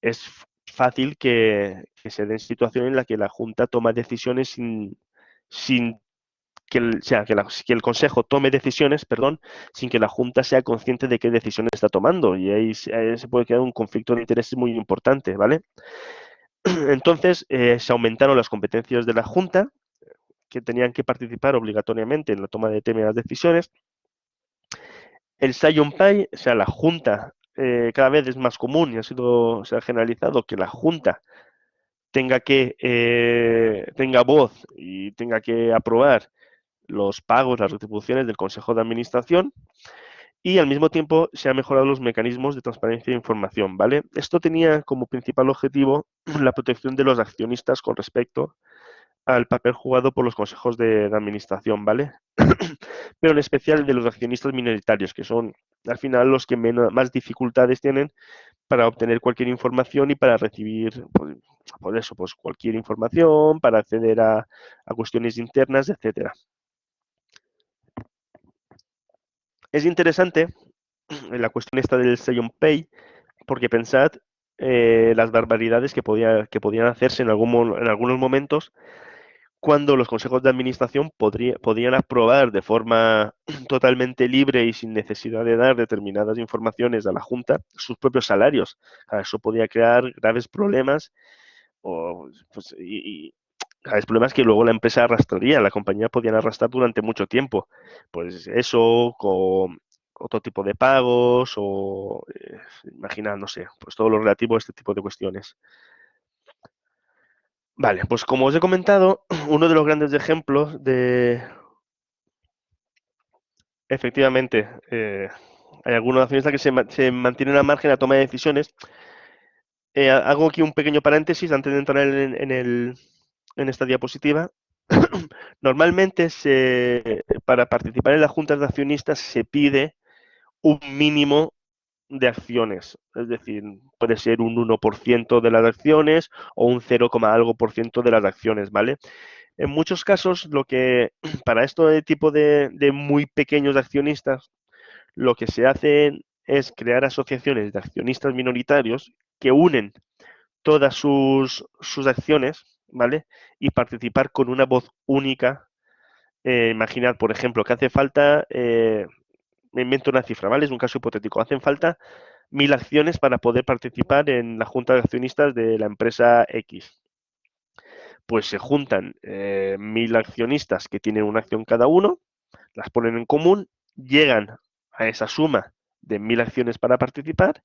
es fácil que se den situaciones en la que la Junta toma decisiones sin que el, o sea, que el Consejo tome decisiones, perdón, sin que la Junta sea consciente de qué decisiones está tomando. Y ahí se puede crear un conflicto de intereses muy importante, ¿vale? Entonces, se aumentaron las competencias de la Junta, que tenían que participar obligatoriamente en la toma de determinadas decisiones. El Sayonpai, o sea, la Junta, cada vez es más común y se ha generalizado que la Junta tenga voz y tenga que aprobar los pagos, las retribuciones del Consejo de Administración, y al mismo tiempo se han mejorado los mecanismos de transparencia de información, ¿vale? Esto tenía como principal objetivo la protección de los accionistas con respecto al papel jugado por los consejos de administración, ¿vale? Pero en especial de los accionistas minoritarios, que son al final los que más dificultades tienen para obtener cualquier información y para recibir, pues, por eso, pues cualquier información, para acceder a cuestiones internas, etcétera. Es interesante la cuestión esta del Pay, porque pensad las barbaridades que podían hacerse en algunos momentos cuando los consejos de administración podían aprobar de forma totalmente libre y sin necesidad de dar determinadas informaciones a la Junta sus propios salarios. Eso podía crear graves problemas o, pues, graves problemas que luego la empresa arrastraría, la compañía podían arrastrar durante mucho tiempo. Pues eso, con otro tipo de pagos o, imagina, no sé, pues todo lo relativo a este tipo de cuestiones. Vale, pues como os he comentado, uno de los grandes ejemplos de, efectivamente, hay algunos accionistas que se mantienen al margen de la toma de decisiones. Hago aquí un pequeño paréntesis antes de entrar en esta diapositiva. Normalmente para participar en las juntas de accionistas se pide un mínimo de acciones, es decir, puede ser un 1% de las acciones o un 0, algo por ciento de las acciones, ¿vale? En muchos casos, para esto de tipo de muy pequeños accionistas, lo que se hace es crear asociaciones de accionistas minoritarios que unen todas sus acciones, ¿vale? Y participar con una voz única. Imaginad, por ejemplo, que hace falta, me invento una cifra, ¿vale? Es un caso hipotético. Hacen falta 1000 acciones para poder participar en la junta de accionistas de la empresa X. Pues se juntan 1000 accionistas que tienen una acción cada uno, las ponen en común, llegan a esa suma de 1000 acciones para participar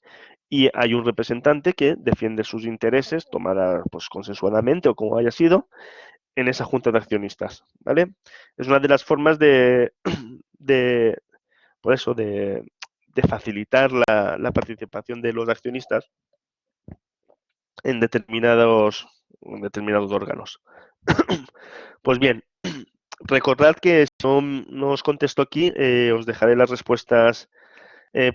y hay un representante que defiende sus intereses, tomada pues consensuadamente o como haya sido, en esa junta de accionistas, ¿vale? Es una de las formas de por eso, de facilitar la participación de los accionistas en determinados órganos. Pues bien, recordad que si no os contesto aquí, os dejaré las respuestas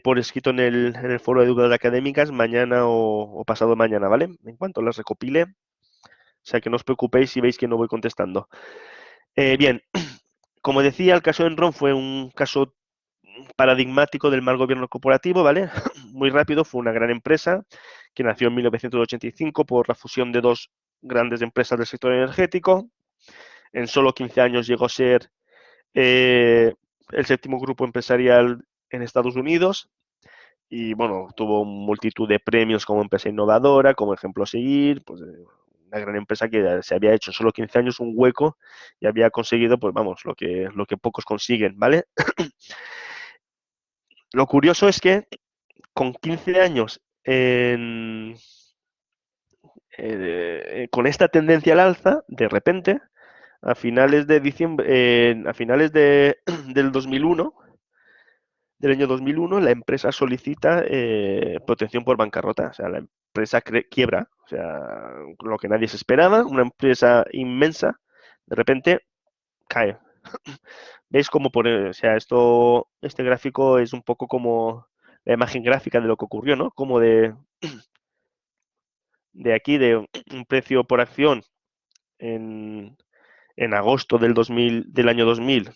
por escrito en el foro de dudas académicas mañana o pasado mañana, ¿vale? En cuanto las recopile. O sea que no os preocupéis si veis que no voy contestando. Bien, como decía, el caso de Enron fue un caso paradigmático del mal gobierno corporativo, ¿vale? Muy rápido, fue una gran empresa que nació en 1985 por la fusión de dos grandes empresas del sector energético. En solo 15 años llegó a ser el séptimo grupo empresarial en Estados Unidos y, bueno, tuvo multitud de premios como empresa innovadora, como ejemplo a seguir, pues una gran empresa que se había hecho en solo 15 años un hueco y había conseguido, pues vamos, lo que pocos consiguen, ¿vale? Lo curioso es que con 15 años con esta tendencia al alza, de repente, a finales de diciembre, a finales del 2001, del año 2001, la empresa solicita protección por bancarrota. O sea, la empresa quiebra. O sea, lo que nadie se esperaba, una empresa inmensa, de repente cae. ¿Veis cómo o sea, este gráfico es un poco como la imagen gráfica de lo que ocurrió, ¿no? Como de aquí, de un precio por acción en, en agosto del año 2000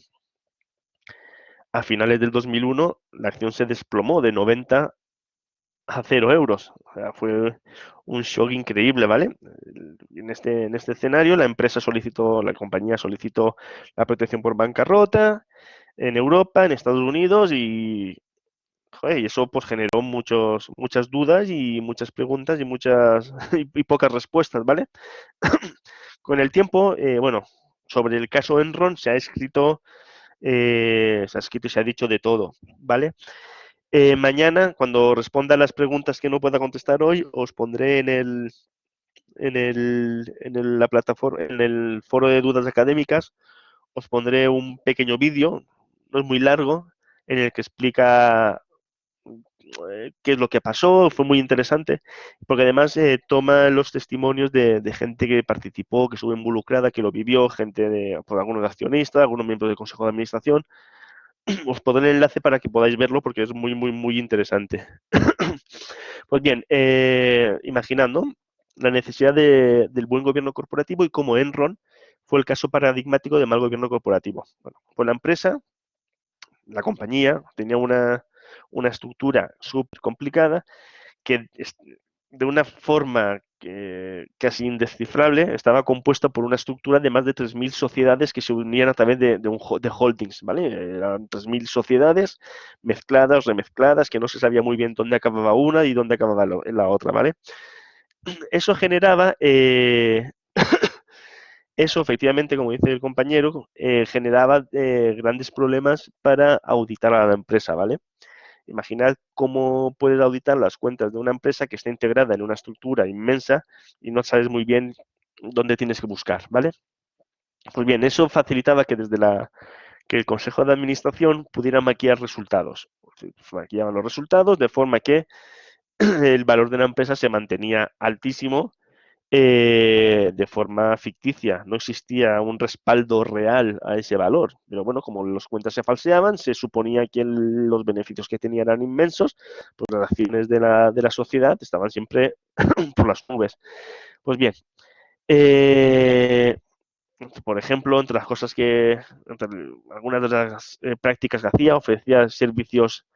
a finales del 2001, la acción se desplomó de 90 a 0 euros. O sea, fue un shock increíble, ¿vale? En este escenario, la compañía solicitó la protección por bancarrota en Europa, en Estados Unidos y, joder, y eso pues generó muchas dudas y muchas preguntas y muchas y pocas respuestas, ¿vale? Con el tiempo, bueno, sobre el caso Enron se ha escrito y se ha dicho de todo, ¿vale? Mañana, cuando responda a las preguntas que no pueda contestar hoy, os pondré la plataforma, en el foro de dudas académicas, os pondré un pequeño vídeo, no es muy largo, en el que explica qué es lo que pasó, fue muy interesante, porque además toma los testimonios de gente que participó, que estuvo involucrada, que lo vivió, gente pues, algunos accionistas, algunos miembros del consejo de administración. Os pondré el enlace para que podáis verlo porque es muy, muy, muy interesante. Pues bien, imaginando la necesidad del buen gobierno corporativo y cómo Enron fue el caso paradigmático de mal gobierno corporativo. Bueno, pues la empresa, la compañía, tenía una estructura súper complicada que de una forma casi indescifrable estaba compuesta por una estructura de más de 3.000 sociedades que se unían a través de holdings, ¿vale? Eran 3.000 sociedades mezcladas, remezcladas, que no se sabía muy bien dónde acababa una y dónde acababa la otra, ¿vale? Eso generaba, eso efectivamente, como dice el compañero, generaba grandes problemas para auditar a la empresa, ¿vale? Imaginad cómo puedes auditar las cuentas de una empresa que está integrada en una estructura inmensa y no sabes muy bien dónde tienes que buscar, ¿vale? Pues bien, eso facilitaba que el Consejo de Administración pudiera maquillar resultados. Maquillaban los resultados de forma que el valor de la empresa se mantenía altísimo de forma ficticia. No existía un respaldo real a ese valor. Pero bueno, como las cuentas se falseaban, se suponía que los beneficios que tenían eran inmensos, pues las acciones de la sociedad estaban siempre por las nubes. Pues bien, eh, por ejemplo, entre algunas de las prácticas que hacía, ofrecía servicios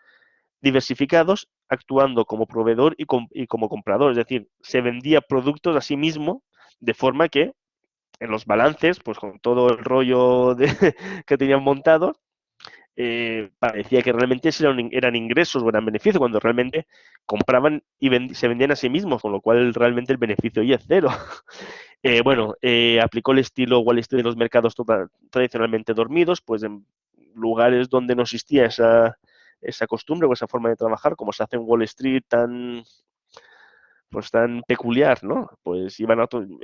diversificados, actuando como proveedor y como comprador. Es decir, se vendía productos a sí mismo de forma que en los balances, pues con todo el rollo que tenían montado, parecía que realmente eran ingresos o eran beneficios, cuando realmente compraban y se vendían a sí mismos, con lo cual realmente el beneficio ya es cero. Bueno, aplicó el estilo Wall Street de los mercados tradicionalmente dormidos, pues en lugares donde no existía esa costumbre o esa forma de trabajar, como se hace en Wall Street tan peculiar, ¿no? Pues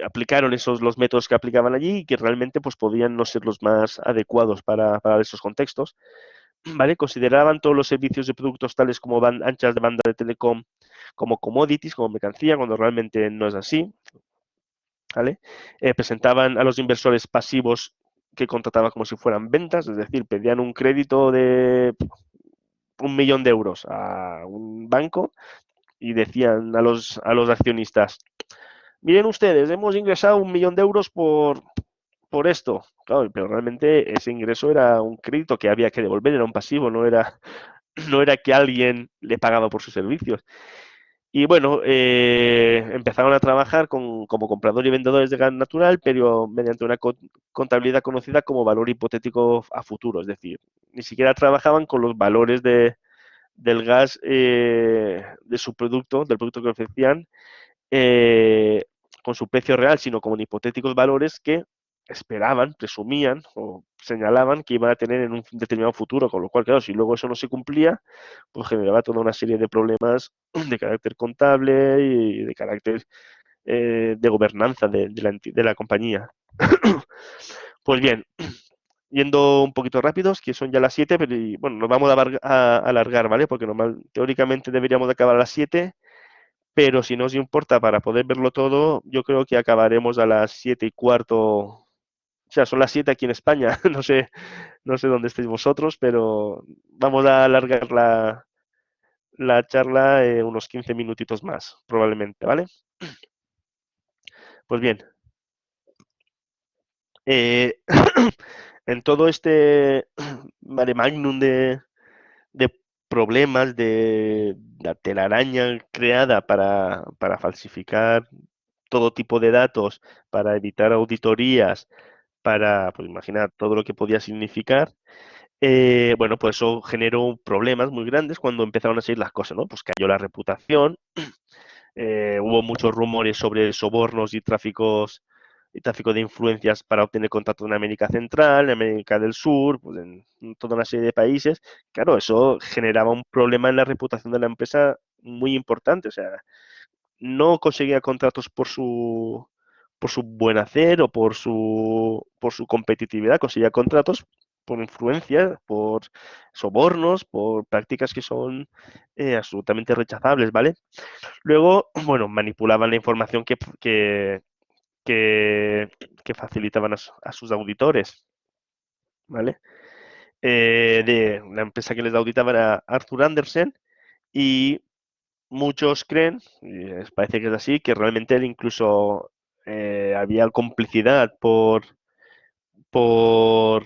aplicaron los métodos que aplicaban allí y que realmente pues podían no ser los más adecuados para esos contextos, ¿vale? Consideraban todos los servicios de productos tales como anchas de banda de telecom como commodities, como mercancía, cuando realmente no es así, ¿vale? Presentaban a los inversores pasivos que contrataban como si fueran ventas, es decir, pedían un crédito de 1 millón de euros a un banco y decían a los accionistas, miren ustedes, hemos ingresado 1 millón de euros por esto. Claro, pero realmente ese ingreso era un crédito que había que devolver, era un pasivo, no era que alguien le pagaba por sus servicios. Y bueno, empezaron a trabajar como comprador y vendedores de gas natural, pero mediante una contabilidad conocida como valor hipotético a futuro. Es decir, ni siquiera trabajaban con los valores del gas de su producto, del producto que ofrecían, eh, con su precio real, sino como en hipotéticos valores que esperaban, presumían o señalaban que iban a tener en un determinado futuro, con lo cual, claro, si luego eso no se cumplía, pues generaba toda una serie de problemas de carácter contable y de carácter de gobernanza de la compañía. Pues bien, yendo un poquito rápidos, que son ya las 7, pero bueno, nos vamos a alargar, ¿vale? Porque teóricamente deberíamos de acabar a las 7, pero si no os importa, para poder verlo todo, yo creo que acabaremos a las 7:15 O sea, son las 7 aquí en España. No sé dónde estéis vosotros, pero vamos a alargar la charla unos 15 minutitos más, probablemente, ¿vale? Pues bien, eh, en todo este mare magnum de problemas de la telaraña creada para falsificar todo tipo de datos, para evitar auditorías, para, pues imaginar todo lo que podía significar, bueno, pues eso generó problemas muy grandes cuando empezaron a salir las cosas, ¿no? Pues cayó la reputación, hubo muchos rumores sobre sobornos y tráfico de influencias para obtener contactos en América Central, en América del Sur, pues en toda una serie de países. Claro, eso generaba un problema en la reputación de la empresa muy importante. O sea, no conseguía contratos por su buen hacer o por su competitividad, conseguía contratos por influencia, por sobornos, por prácticas que son absolutamente rechazables, ¿vale? Luego, bueno, manipulaban la información que, que facilitaban a sus auditores, ¿vale? De la empresa que les auditaba era Arthur Andersen y muchos creen, y parece que es así, que realmente él incluso había complicidad por, por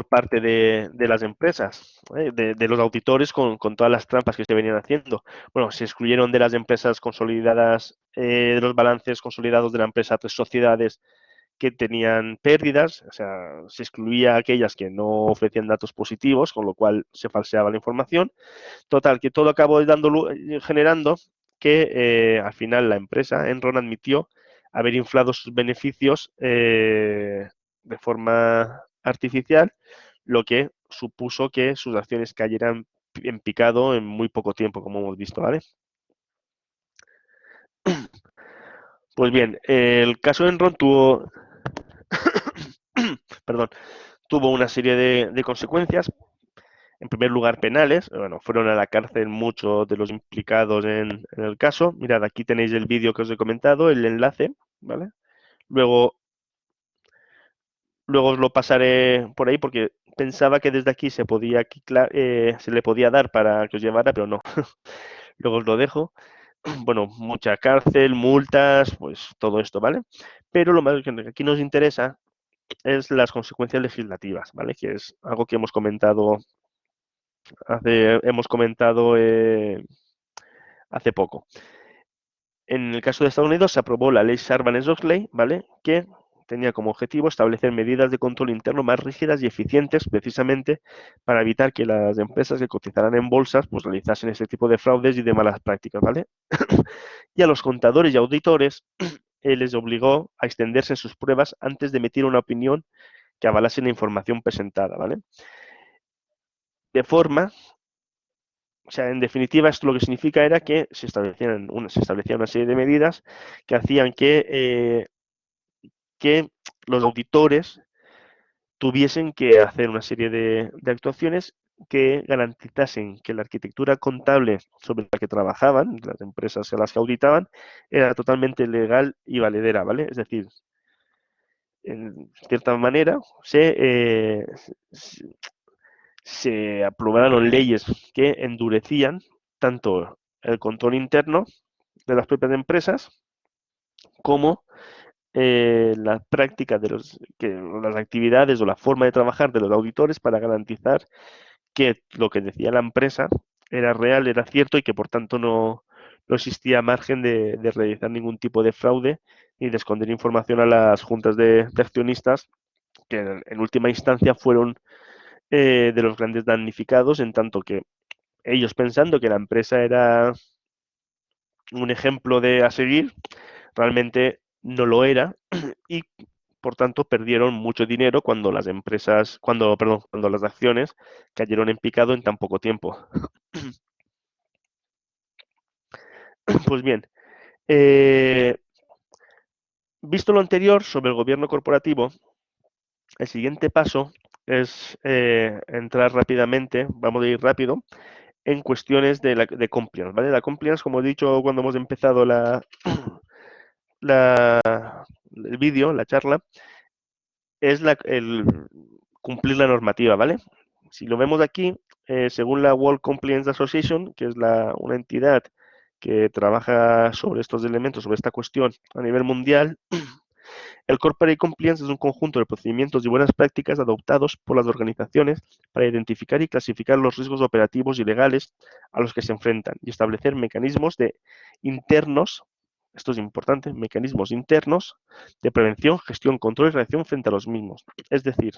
parte de las empresas, de los auditores con todas las trampas que se venían haciendo. Bueno, se excluyeron de las empresas consolidadas, de los balances consolidados de la empresa tres sociedades que tenían pérdidas, o sea, se excluía a aquellas que no ofrecían datos positivos, con lo cual se falseaba la información. Total, que todo acabó generando que al final la empresa, Enron, admitió haber inflado sus beneficios de forma artificial, lo que supuso que sus acciones cayeran en picado en muy poco tiempo, como hemos visto, ¿vale? Pues bien, el caso Enron perdón, tuvo una serie de consecuencias. En primer lugar, penales. Bueno, fueron a la cárcel muchos de los implicados en el caso. Mirad, aquí tenéis el vídeo que os he comentado, el enlace, ¿vale? Luego, luego os lo pasaré por ahí porque pensaba que desde aquí se le podía dar para que os llevara, pero no. Luego os lo dejo. Bueno, mucha cárcel, multas, pues todo esto, ¿vale? Pero lo más que aquí nos interesa es las consecuencias legislativas, ¿vale? Que es algo que hemos comentado hace poco. En el caso de Estados Unidos se aprobó la ley Sarbanes-Oxley, ¿vale? Que tenía como objetivo establecer medidas de control interno más rígidas y eficientes, precisamente para evitar que las empresas que cotizaran en bolsas pues realizasen ese tipo de fraudes y de malas prácticas, ¿vale? Y a los contadores y auditores les obligó a extenderse en sus pruebas antes de emitir una opinión que avalase la información presentada, ¿vale? De forma, o sea, en definitiva, esto lo que significa era que se establecía una serie de medidas que hacían que los auditores tuviesen que hacer una serie de actuaciones que garantizasen que la arquitectura contable sobre la que trabajaban, las empresas a las que auditaban, era totalmente legal y valedera, ¿vale? Es decir, en cierta manera se, se aprobaron leyes que endurecían tanto el control interno de las propias empresas como la práctica las actividades o la forma de trabajar de los auditores para garantizar que lo que decía la empresa era real, era cierto y que por tanto no existía margen de realizar ningún tipo de fraude ni de esconder información a las juntas de accionistas que en última instancia fueron de los grandes damnificados en tanto que ellos pensando que la empresa era un ejemplo a seguir, realmente no lo era y por tanto perdieron mucho dinero cuando las acciones cayeron en picado en tan poco tiempo. Pues bien, eh, visto lo anterior sobre el gobierno corporativo, el siguiente paso es entrar rápidamente, vamos a ir rápido, en cuestiones de compliance, ¿vale? La compliance, como he dicho cuando hemos empezado la, el vídeo, la charla, es cumplir la normativa, ¿vale? Si lo vemos aquí, según la World Compliance Association, que es una entidad que trabaja sobre estos elementos, sobre esta cuestión a nivel mundial, el Corporate Compliance es un conjunto de procedimientos y buenas prácticas adoptados por las organizaciones para identificar y clasificar los riesgos operativos y legales a los que se enfrentan y establecer mecanismos internos, esto es importante, mecanismos internos de prevención, gestión, control y reacción frente a los mismos. Es decir,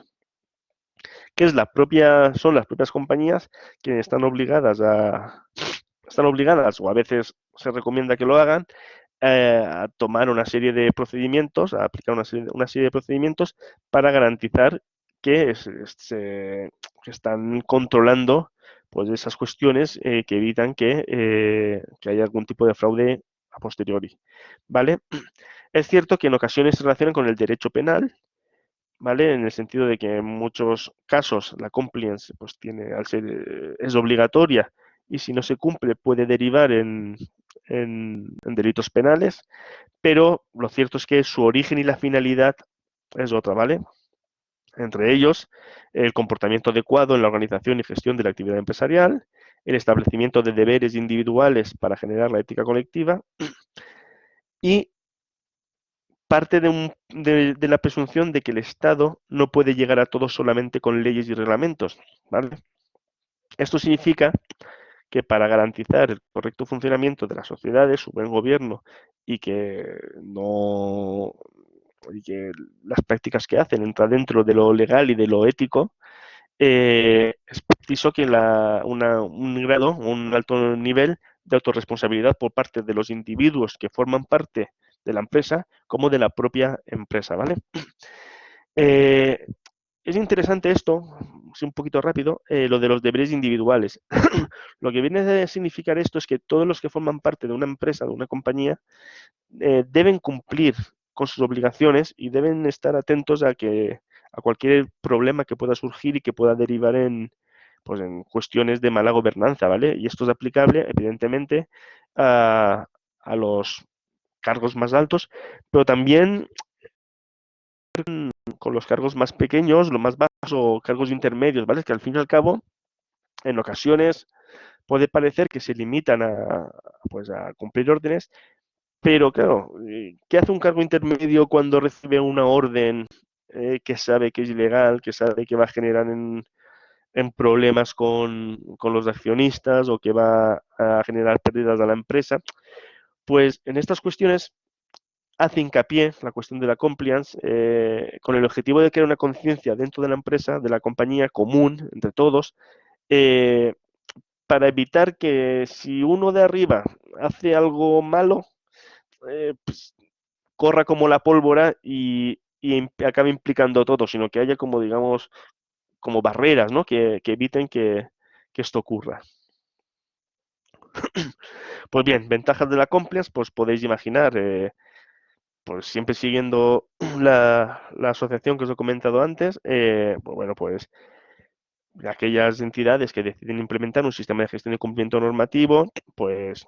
que son las propias compañías quienes están obligadas, o a veces se recomienda que lo hagan, a tomar una serie de procedimientos, a aplicar una serie de procedimientos para garantizar que que están controlando pues esas cuestiones que evitan que haya algún tipo de fraude a posteriori, ¿vale? Es cierto que en ocasiones se relacionan con el derecho penal, ¿vale? En el sentido de que en muchos casos la compliance pues al ser, es obligatoria y si no se cumple puede derivar en delitos penales, pero lo cierto es que su origen y la finalidad es otra, ¿vale? Entre ellos, el comportamiento adecuado en la organización y gestión de la actividad empresarial, el establecimiento de deberes individuales para generar la ética colectiva y parte de la presunción de que el Estado no puede llegar a todos solamente con leyes y reglamentos, ¿vale? Esto significa que para garantizar el correcto funcionamiento de las sociedades, su buen gobierno y que no y que las prácticas que hacen entran dentro de lo legal y de lo ético, es preciso que un grado, un alto nivel de autorresponsabilidad por parte de los individuos que forman parte de la empresa como de la propia empresa, ¿vale? Eh, es interesante esto, sí, un poquito rápido, lo de los deberes individuales. Lo que viene a significar esto es que todos los que forman parte de una empresa, de una compañía, deben cumplir con sus obligaciones y deben estar atentos a cualquier problema que pueda surgir y que pueda derivar pues en cuestiones de mala gobernanza, ¿vale? Y esto es aplicable, evidentemente, a los cargos más altos, pero también con los cargos más pequeños, los más bajos o cargos intermedios, ¿vale? Que al fin y al cabo, en ocasiones puede parecer que se limitan pues a cumplir órdenes, pero claro, ¿qué hace un cargo intermedio cuando recibe una orden que sabe que es ilegal, que sabe que va a generar en problemas con los accionistas o que va a generar pérdidas a la empresa? Pues en estas cuestiones hace hincapié la cuestión de la compliance con el objetivo de crear una conciencia dentro de la empresa, de la compañía común, entre todos, eh, para evitar que si uno de arriba hace algo malo, pues corra como la pólvora y acabe implicando a todos, sino que haya como, digamos, como barreras, ¿no? Que eviten que esto ocurra. Pues bien, ventajas de la compliance, pues podéis imaginar, pues siempre siguiendo la asociación que os he comentado antes, pues bueno, pues aquellas entidades que deciden implementar un sistema de gestión de cumplimiento normativo, pues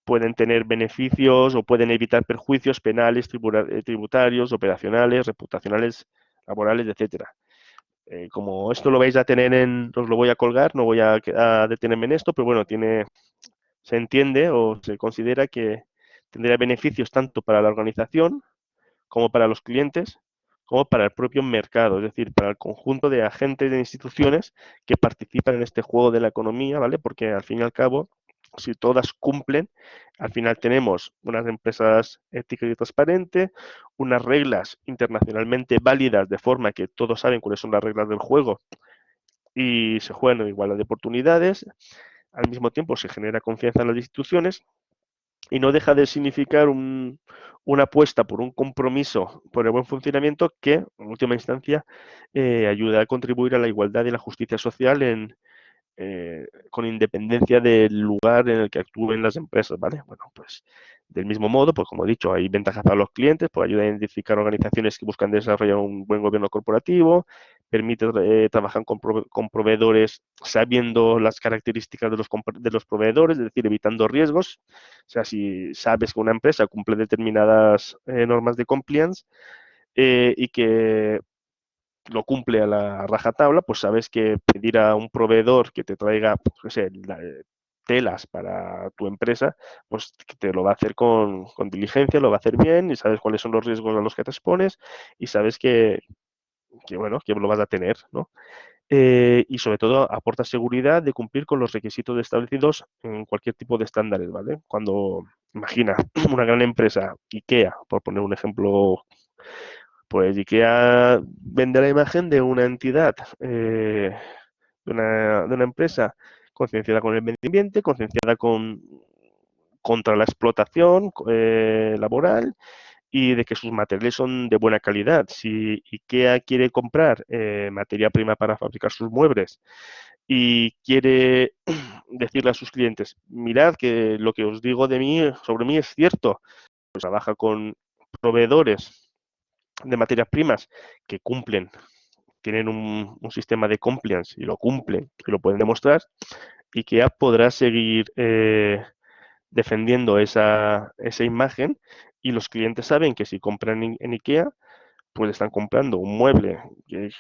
pueden tener beneficios o pueden evitar perjuicios penales, tributarios, operacionales, reputacionales, laborales, etcétera. Como esto lo vais a tener os lo voy a colgar, no voy a detenerme en esto, pero bueno, se entiende o se considera que tendrá beneficios tanto para la organización como para los clientes, como para el propio mercado, es decir, para el conjunto de agentes e instituciones que participan en este juego de la economía, ¿vale? Porque al fin y al cabo, si todas cumplen, al final tenemos unas empresas éticas y transparentes, unas reglas internacionalmente válidas de forma que todos saben cuáles son las reglas del juego y se juegan en igualdad de oportunidades. Al mismo tiempo se genera confianza en las instituciones y no deja de significar una apuesta por un compromiso por el buen funcionamiento que, en última instancia, ayuda a contribuir a la igualdad y la justicia social con independencia del lugar en el que actúen las empresas, ¿vale? Bueno, pues del mismo modo, pues como he dicho, hay ventajas para los clientes, pues ayuda a identificar organizaciones que buscan desarrollar un buen gobierno corporativo, permite trabajar con proveedores sabiendo las características de los proveedores, es decir, evitando riesgos. O sea, si sabes que una empresa cumple determinadas normas de compliance y que lo cumple a la rajatabla, pues sabes que pedir a un proveedor que te traiga, pues, no sé, telas para tu empresa, pues que te lo va a hacer con diligencia, lo va a hacer bien y sabes cuáles son los riesgos a los que te expones y sabes bueno, que lo vas a tener, ¿no? Y sobre todo aporta seguridad de cumplir con los requisitos establecidos en cualquier tipo de estándares, ¿vale? Cuando, imagina, una gran empresa, IKEA, por poner un ejemplo, pues IKEA vende la imagen de una entidad, de una empresa concienciada con el medio ambiente, concienciada contra la explotación laboral y de que sus materiales son de buena calidad. Si IKEA quiere comprar materia prima para fabricar sus muebles y quiere decirle a sus clientes, mirad que lo que os digo de mí, sobre mí es cierto, pues trabaja con proveedores de materias primas que cumplen, tienen un sistema de compliance y lo cumplen, y lo pueden demostrar, IKEA podrá seguir defendiendo esa imagen y los clientes saben que si compran en IKEA, pues están comprando un mueble que es,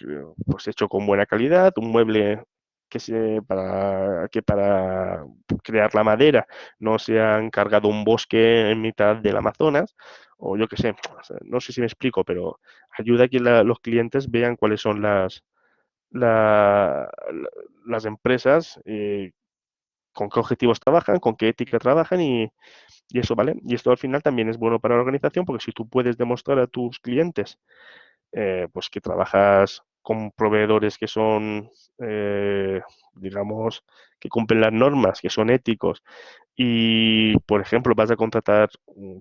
pues hecho con buena calidad, un mueble que para crear la madera no se han cargado un bosque en mitad del Amazonas, o yo qué sé, o sea, no sé si me explico, pero ayuda a que los clientes vean cuáles son la- la- las empresas, con qué objetivos trabajan, con qué ética trabajan y eso, ¿vale? Y esto al final también es bueno para la organización porque si tú puedes demostrar a tus clientes pues que trabajas con proveedores que son, digamos, que cumplen las normas, que son éticos y, por ejemplo, vas a contratar,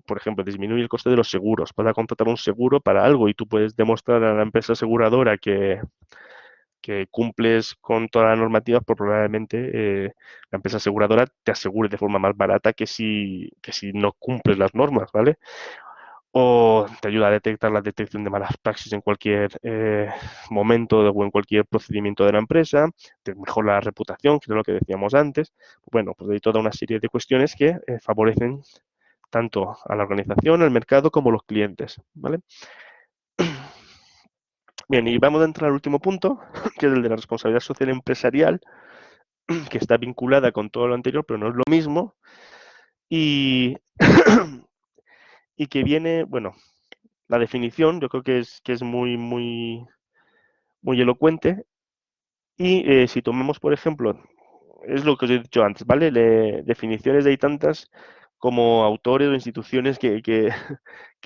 por ejemplo, disminuir el coste de los seguros, vas a contratar un seguro para algo y tú puedes demostrar a la empresa aseguradora que cumples con toda la normativa, pues probablemente la empresa aseguradora te asegure de forma más barata que si no cumples las normas, ¿vale? O te ayuda a detectar la detección de malas praxis en cualquier momento o en cualquier procedimiento de la empresa, te mejora la reputación, que es lo que decíamos antes. Bueno, pues hay toda una serie de cuestiones que favorecen tanto a la organización, al mercado, como a los clientes, ¿vale? Bien, y vamos a entrar al último punto, que es el de la responsabilidad social empresarial, que está vinculada con todo lo anterior, pero no es lo mismo, y, y que viene, bueno, la definición yo creo que es muy, muy, muy elocuente. Y si tomamos, por ejemplo, es lo que os he dicho antes, ¿vale? Definiciones hay tantas como autores o instituciones que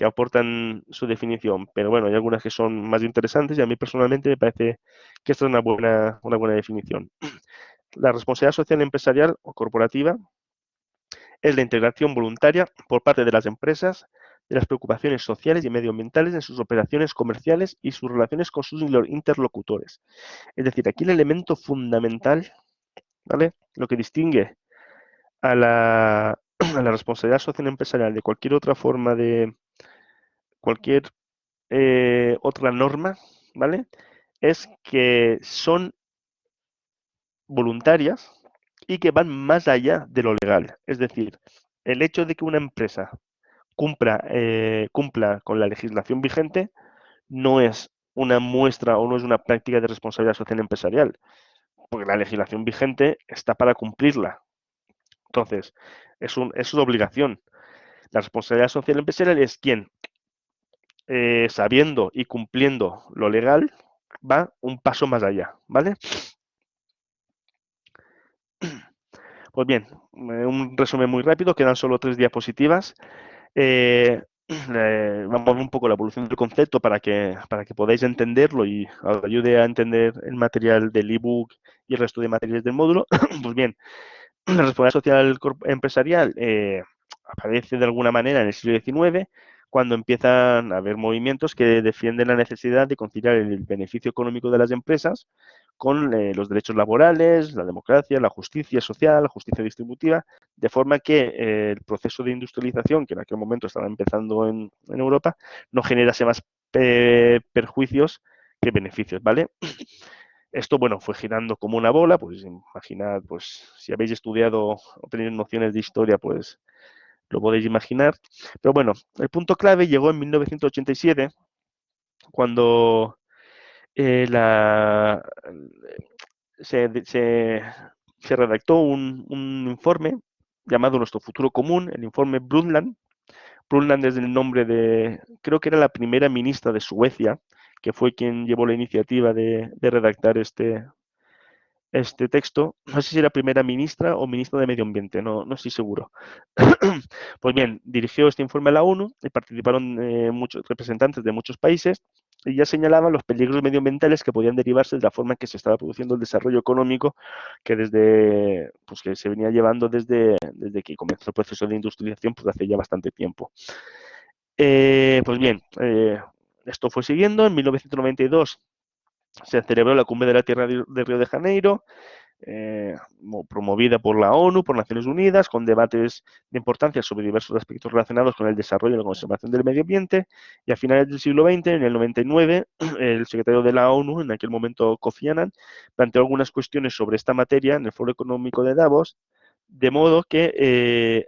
aportan su definición, pero bueno, hay algunas que son más interesantes y a mí personalmente me parece que esta es una buena definición. La responsabilidad social empresarial o corporativa es la integración voluntaria por parte de las empresas de las preocupaciones sociales y medioambientales en sus operaciones comerciales y sus relaciones con sus interlocutores. Es decir, aquí el elemento fundamental, ¿vale? Lo que distingue a la, a la responsabilidad social empresarial de cualquier otra forma de cualquier otra norma, ¿vale? Es que son voluntarias y que van más allá de lo legal. Es decir, el hecho de que una empresa cumpla con la legislación vigente no es una muestra o no es una práctica de responsabilidad social empresarial, porque la legislación vigente está para cumplirla. Entonces, es una obligación. La responsabilidad social empresarial es quien, sabiendo y cumpliendo lo legal, va un paso más allá, ¿vale? Pues bien, un resumen muy rápido, quedan solo 3 diapositivas. Eh, vamos a ver un poco la evolución del concepto para que podáis entenderlo y os ayude a entender el material del ebook y el resto de materiales del módulo. Pues bien, la responsabilidad social empresarial aparece de alguna manera en el siglo XIX, cuando empiezan a haber movimientos que defienden la necesidad de conciliar el beneficio económico de las empresas con los derechos laborales, la democracia, la justicia social, la justicia distributiva, de forma que el proceso de industrialización, que en aquel momento estaba empezando en Europa, no generase más perjuicios que beneficios, ¿vale? Esto, bueno, fue girando como una bola, pues imaginad, pues si habéis estudiado o tenéis nociones de historia, pues lo podéis imaginar. Pero bueno, el punto clave llegó en 1987, cuando eh, la, se, se- se redactó un informe llamado Nuestro Futuro Común, el informe Brundtland. Brundtland es el nombre de, creo que era la primera ministra de Suecia, que fue quien llevó la iniciativa de redactar este texto. No sé si era primera ministra o ministra de Medio Ambiente, no estoy seguro. Pues bien, dirigió este informe a la ONU y participaron muchos representantes de muchos países y ya señalaban los peligros medioambientales que podían derivarse de la forma en que se estaba produciendo el desarrollo económico que desde pues que se venía llevando desde que comenzó el proceso de industrialización pues hace ya bastante tiempo. Pues bien, esto fue siguiendo. En 1992 se celebró la Cumbre de la Tierra de Río de Janeiro, eh, promovida por la ONU, por Naciones Unidas, con debates de importancia sobre diversos aspectos relacionados con el desarrollo y la conservación del medio ambiente. Y a finales del siglo XX, en el 99, el secretario de la ONU, en aquel momento Kofi Annan, planteó algunas cuestiones sobre esta materia en el Foro Económico de Davos, de modo que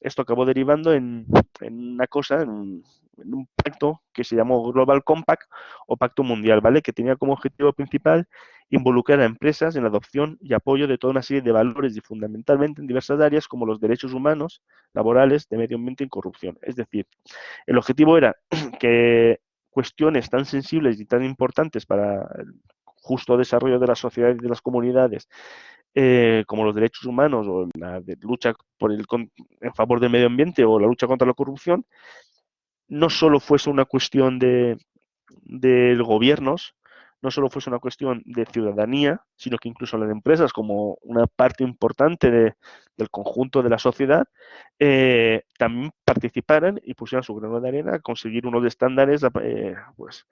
esto acabó derivando en una cosa, en un pacto que se llamó Global Compact o Pacto Mundial, ¿vale? Que tenía como objetivo principal involucrar a empresas en la adopción y apoyo de toda una serie de valores y fundamentalmente en diversas áreas como los derechos humanos, laborales, de medio ambiente y corrupción. Es decir, el objetivo era que cuestiones tan sensibles y tan importantes para el justo desarrollo de la sociedad y de las comunidades, como los derechos humanos o la lucha en favor del medio ambiente o la lucha contra la corrupción, no solo fuese una cuestión de gobiernos, no solo fuese una cuestión de ciudadanía, sino que incluso las empresas, como una parte importante del conjunto de la sociedad, también participaran y pusieran su grano de arena a conseguir unos estándares pues,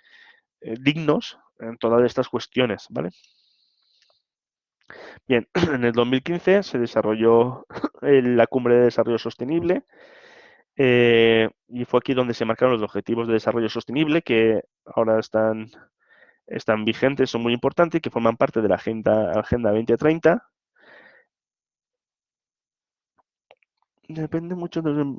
dignos en todas estas cuestiones, ¿vale? Bien, en el 2015 se desarrolló la Cumbre de Desarrollo Sostenible, y fue aquí donde se marcaron los objetivos de desarrollo sostenible que ahora están vigentes, son muy importantes y que forman parte de la Agenda 2030. Depende mucho de...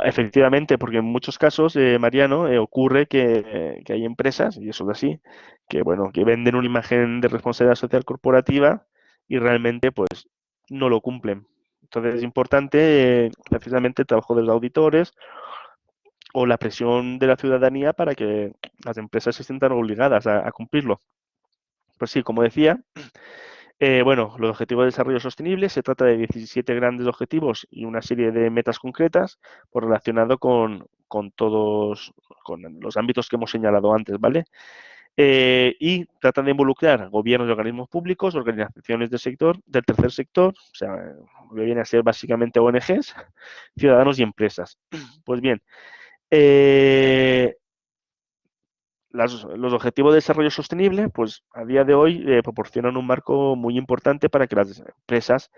efectivamente, porque en muchos casos, Mariano, ocurre que hay empresas, y eso es así, que bueno, que venden una imagen de responsabilidad social corporativa y realmente pues no lo cumplen. Entonces es importante precisamente el trabajo de los auditores o la presión de la ciudadanía para que las empresas se sientan obligadas a cumplirlo. Pues sí, como decía, bueno, los objetivos de desarrollo sostenible se trata de 17 grandes objetivos y una serie de metas concretas pues, relacionado con todos con los ámbitos que hemos señalado antes, ¿vale? Y tratan de involucrar gobiernos y organismos públicos, organizaciones del tercer sector, o sea, que viene a ser básicamente ONGs, ciudadanos y empresas. Pues bien, eh, los objetivos de desarrollo sostenible, pues a día de hoy proporcionan un marco muy importante para que las empresas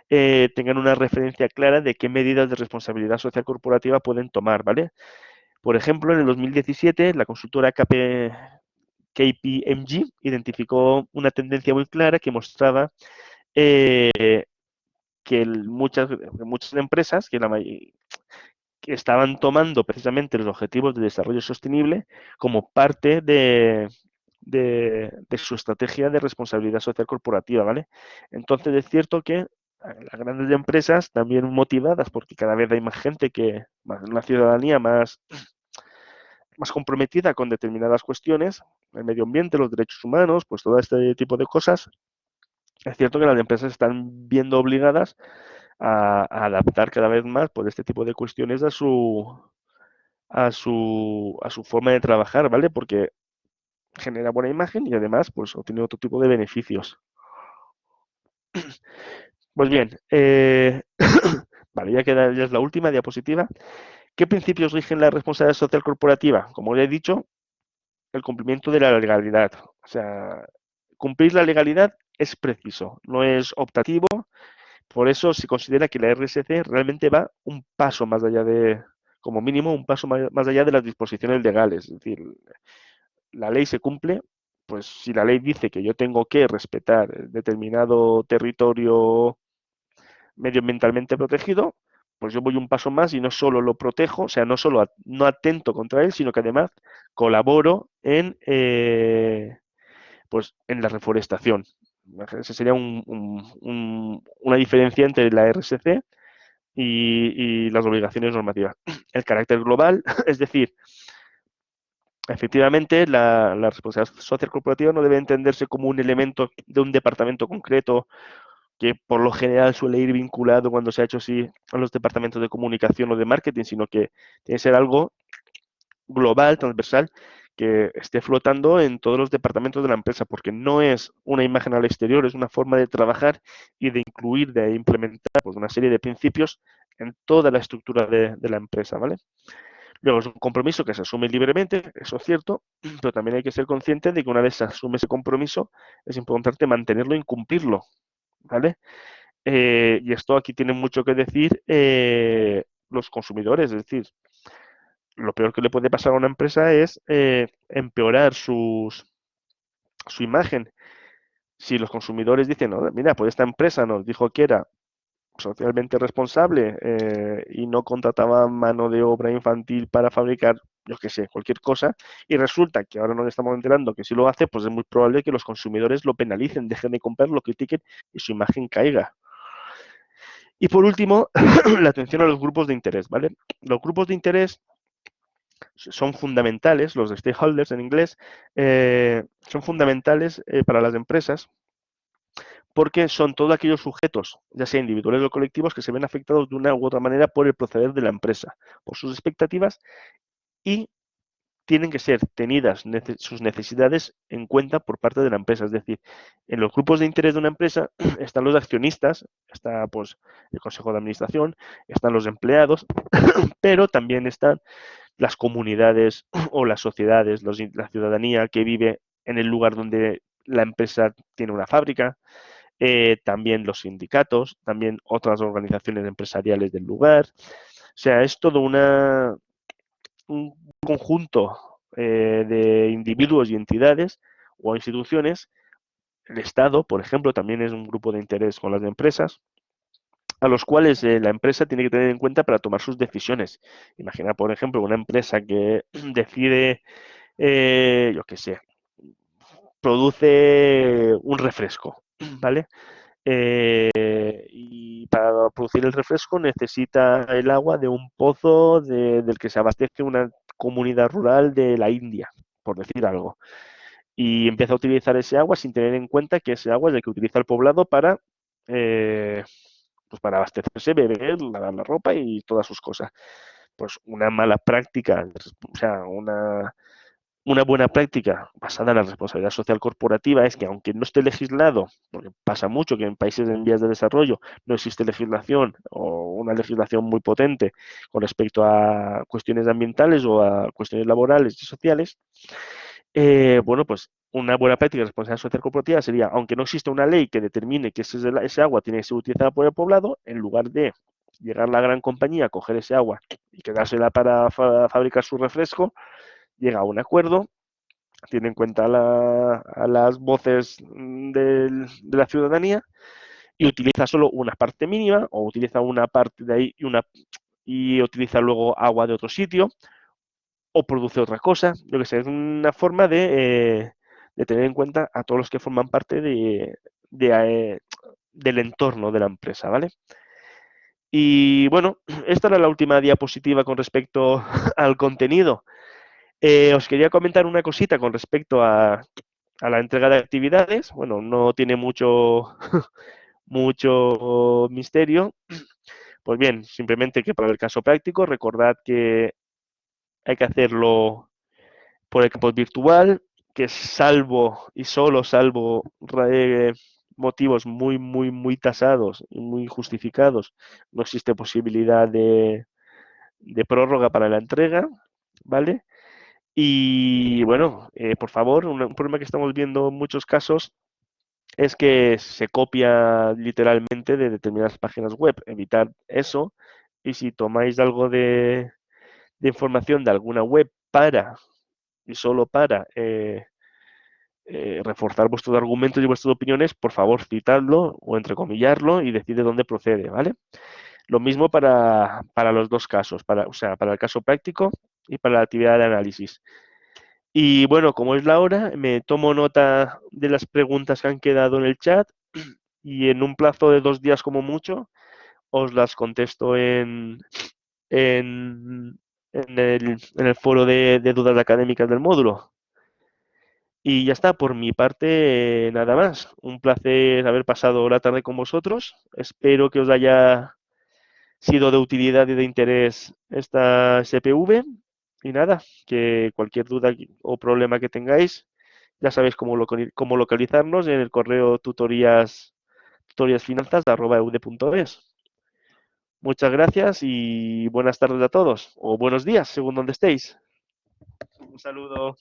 tengan una referencia clara de qué medidas de responsabilidad social corporativa pueden tomar, ¿vale? Por ejemplo, en el 2017, la consultora KPMG identificó una tendencia muy clara que mostraba que muchas empresas, que estaban tomando precisamente los objetivos de desarrollo sostenible como parte de su estrategia de responsabilidad social corporativa, ¿vale? Entonces es cierto que las grandes empresas también motivadas porque cada vez hay más gente una ciudadanía más comprometida con determinadas cuestiones, el medio ambiente, los derechos humanos, pues todo este tipo de cosas, es cierto que las empresas están viendo obligadas a adaptar cada vez más pues, este tipo de cuestiones a su forma de trabajar, ¿vale? Porque genera buena imagen y además pues obtiene otro tipo de beneficios. Pues bien, vale, ya es la última diapositiva. ¿Qué principios rigen la responsabilidad social corporativa? Como ya he dicho, el cumplimiento de la legalidad. O sea, cumplir la legalidad es preciso, no es optativo. Por eso se considera que la RSC realmente va un paso más allá como mínimo, un paso más allá de las disposiciones legales. Es decir, la ley se cumple, pues si la ley dice que yo tengo que respetar determinado territorio medioambientalmente protegido, pues yo voy un paso más y no solo lo protejo, o sea, no solo no atento contra él, sino que además colaboro pues, en la reforestación. Esa sería una diferencia entre la RSC y las obligaciones normativas. El carácter global, es decir, efectivamente, la responsabilidad social corporativa no debe entenderse como un elemento de un departamento concreto que por lo general suele ir vinculado cuando se ha hecho así a los departamentos de comunicación o de marketing, sino que tiene que ser algo global, transversal, que esté flotando en todos los departamentos de la empresa, porque no es una imagen al exterior, es una forma de trabajar y de incluir, de implementar pues, una serie de principios en toda la estructura de la empresa, ¿vale? Luego es un compromiso que se asume libremente, eso es cierto, pero también hay que ser consciente de que una vez se asume ese compromiso, es importante mantenerlo y cumplirlo, ¿vale? Y esto aquí tiene mucho que decir los consumidores, es decir, lo peor que le puede pasar a una empresa es empeorar su imagen. Si los consumidores dicen, no, mira, pues esta empresa nos dijo que era socialmente responsable y no contrataba mano de obra infantil para fabricar, yo qué sé, cualquier cosa, y resulta que ahora nos estamos enterando que si lo hace, pues es muy probable que los consumidores lo penalicen, dejen de comprar, lo critiquen y su imagen caiga. Y por último, la atención a los grupos de interés, ¿vale? Los grupos de interés son fundamentales, los de stakeholders en inglés, son fundamentales para las empresas porque son todos aquellos sujetos, ya sea individuales o colectivos, que se ven afectados de una u otra manera por el proceder de la empresa, por sus expectativas y tienen que ser tenidas sus necesidades en cuenta por parte de la empresa. Es decir, en los grupos de interés de una empresa están los accionistas, está pues el consejo de administración, están los empleados, pero también están las comunidades o las sociedades, la ciudadanía que vive en el lugar donde la empresa tiene una fábrica, también los sindicatos, también otras organizaciones empresariales del lugar. O sea, es todo un conjunto de individuos y entidades o instituciones. El Estado, por ejemplo, también es un grupo de interés con las empresas, a los cuales la empresa tiene que tener en cuenta para tomar sus decisiones. Imagina, por ejemplo, una empresa que decide, yo qué sé, produce un refresco, ¿vale? Y para producir el refresco necesita el agua de un pozo del que se abastece una comunidad rural de la India, por decir algo. Y empieza a utilizar ese agua sin tener en cuenta que ese agua es el que utiliza el poblado eh, pues para abastecerse, beber, lavar la ropa y todas sus cosas. Pues una mala práctica, o sea, una buena práctica basada en la responsabilidad social corporativa es que aunque no esté legislado, porque pasa mucho que en países en vías de desarrollo no existe legislación o una legislación muy potente con respecto a cuestiones ambientales o a cuestiones laborales y sociales, bueno, pues una buena práctica de responsabilidad social corporativa sería, aunque no exista una ley que determine que ese agua tiene que ser utilizada por el poblado, en lugar de llegar la gran compañía a coger ese agua y quedársela para fabricar su refresco, llega a un acuerdo, tiene en cuenta a las voces de la ciudadanía y utiliza solo una parte mínima o utiliza una parte de ahí y utiliza luego agua de otro sitio o produce otra cosa. Yo que sé, es una forma de tener en cuenta a todos los que forman parte de, del entorno de la empresa, ¿vale? Y bueno, esta era la última diapositiva con respecto al contenido. Os quería comentar una cosita con respecto a la entrega de actividades. Bueno, no tiene mucho misterio. Pues bien, simplemente que para el caso práctico, recordad que hay que hacerlo por el campus virtual, que salvo y solo salvo motivos muy tasados y muy justificados, no existe posibilidad de prórroga para la entrega, ¿vale? Y bueno, por favor, un problema que estamos viendo en muchos casos es que se copia literalmente de determinadas páginas web. Evitar eso. Y si tomáis algo de información de alguna web para y solo para reforzar vuestros argumentos y vuestras opiniones, por favor, citadlo o entrecomillarlo y decid de dónde procede, ¿vale? Lo mismo para los dos casos, o sea, para el caso práctico y para la actividad de análisis. Y bueno, como es la hora, me tomo nota de las preguntas que han quedado en el chat y en un plazo de 2 días como mucho os las contesto en, en el foro de dudas académicas del módulo. Y ya está, por mi parte, nada más. Un placer haber pasado la tarde con vosotros. Espero que os haya sido de utilidad y de interés esta SPV. Y nada, que cualquier duda o problema que tengáis, ya sabéis cómo localizarnos en el correo tutoriasfinanzas@eude.es. Muchas gracias y buenas tardes a todos, o buenos días, según donde estéis. Un saludo.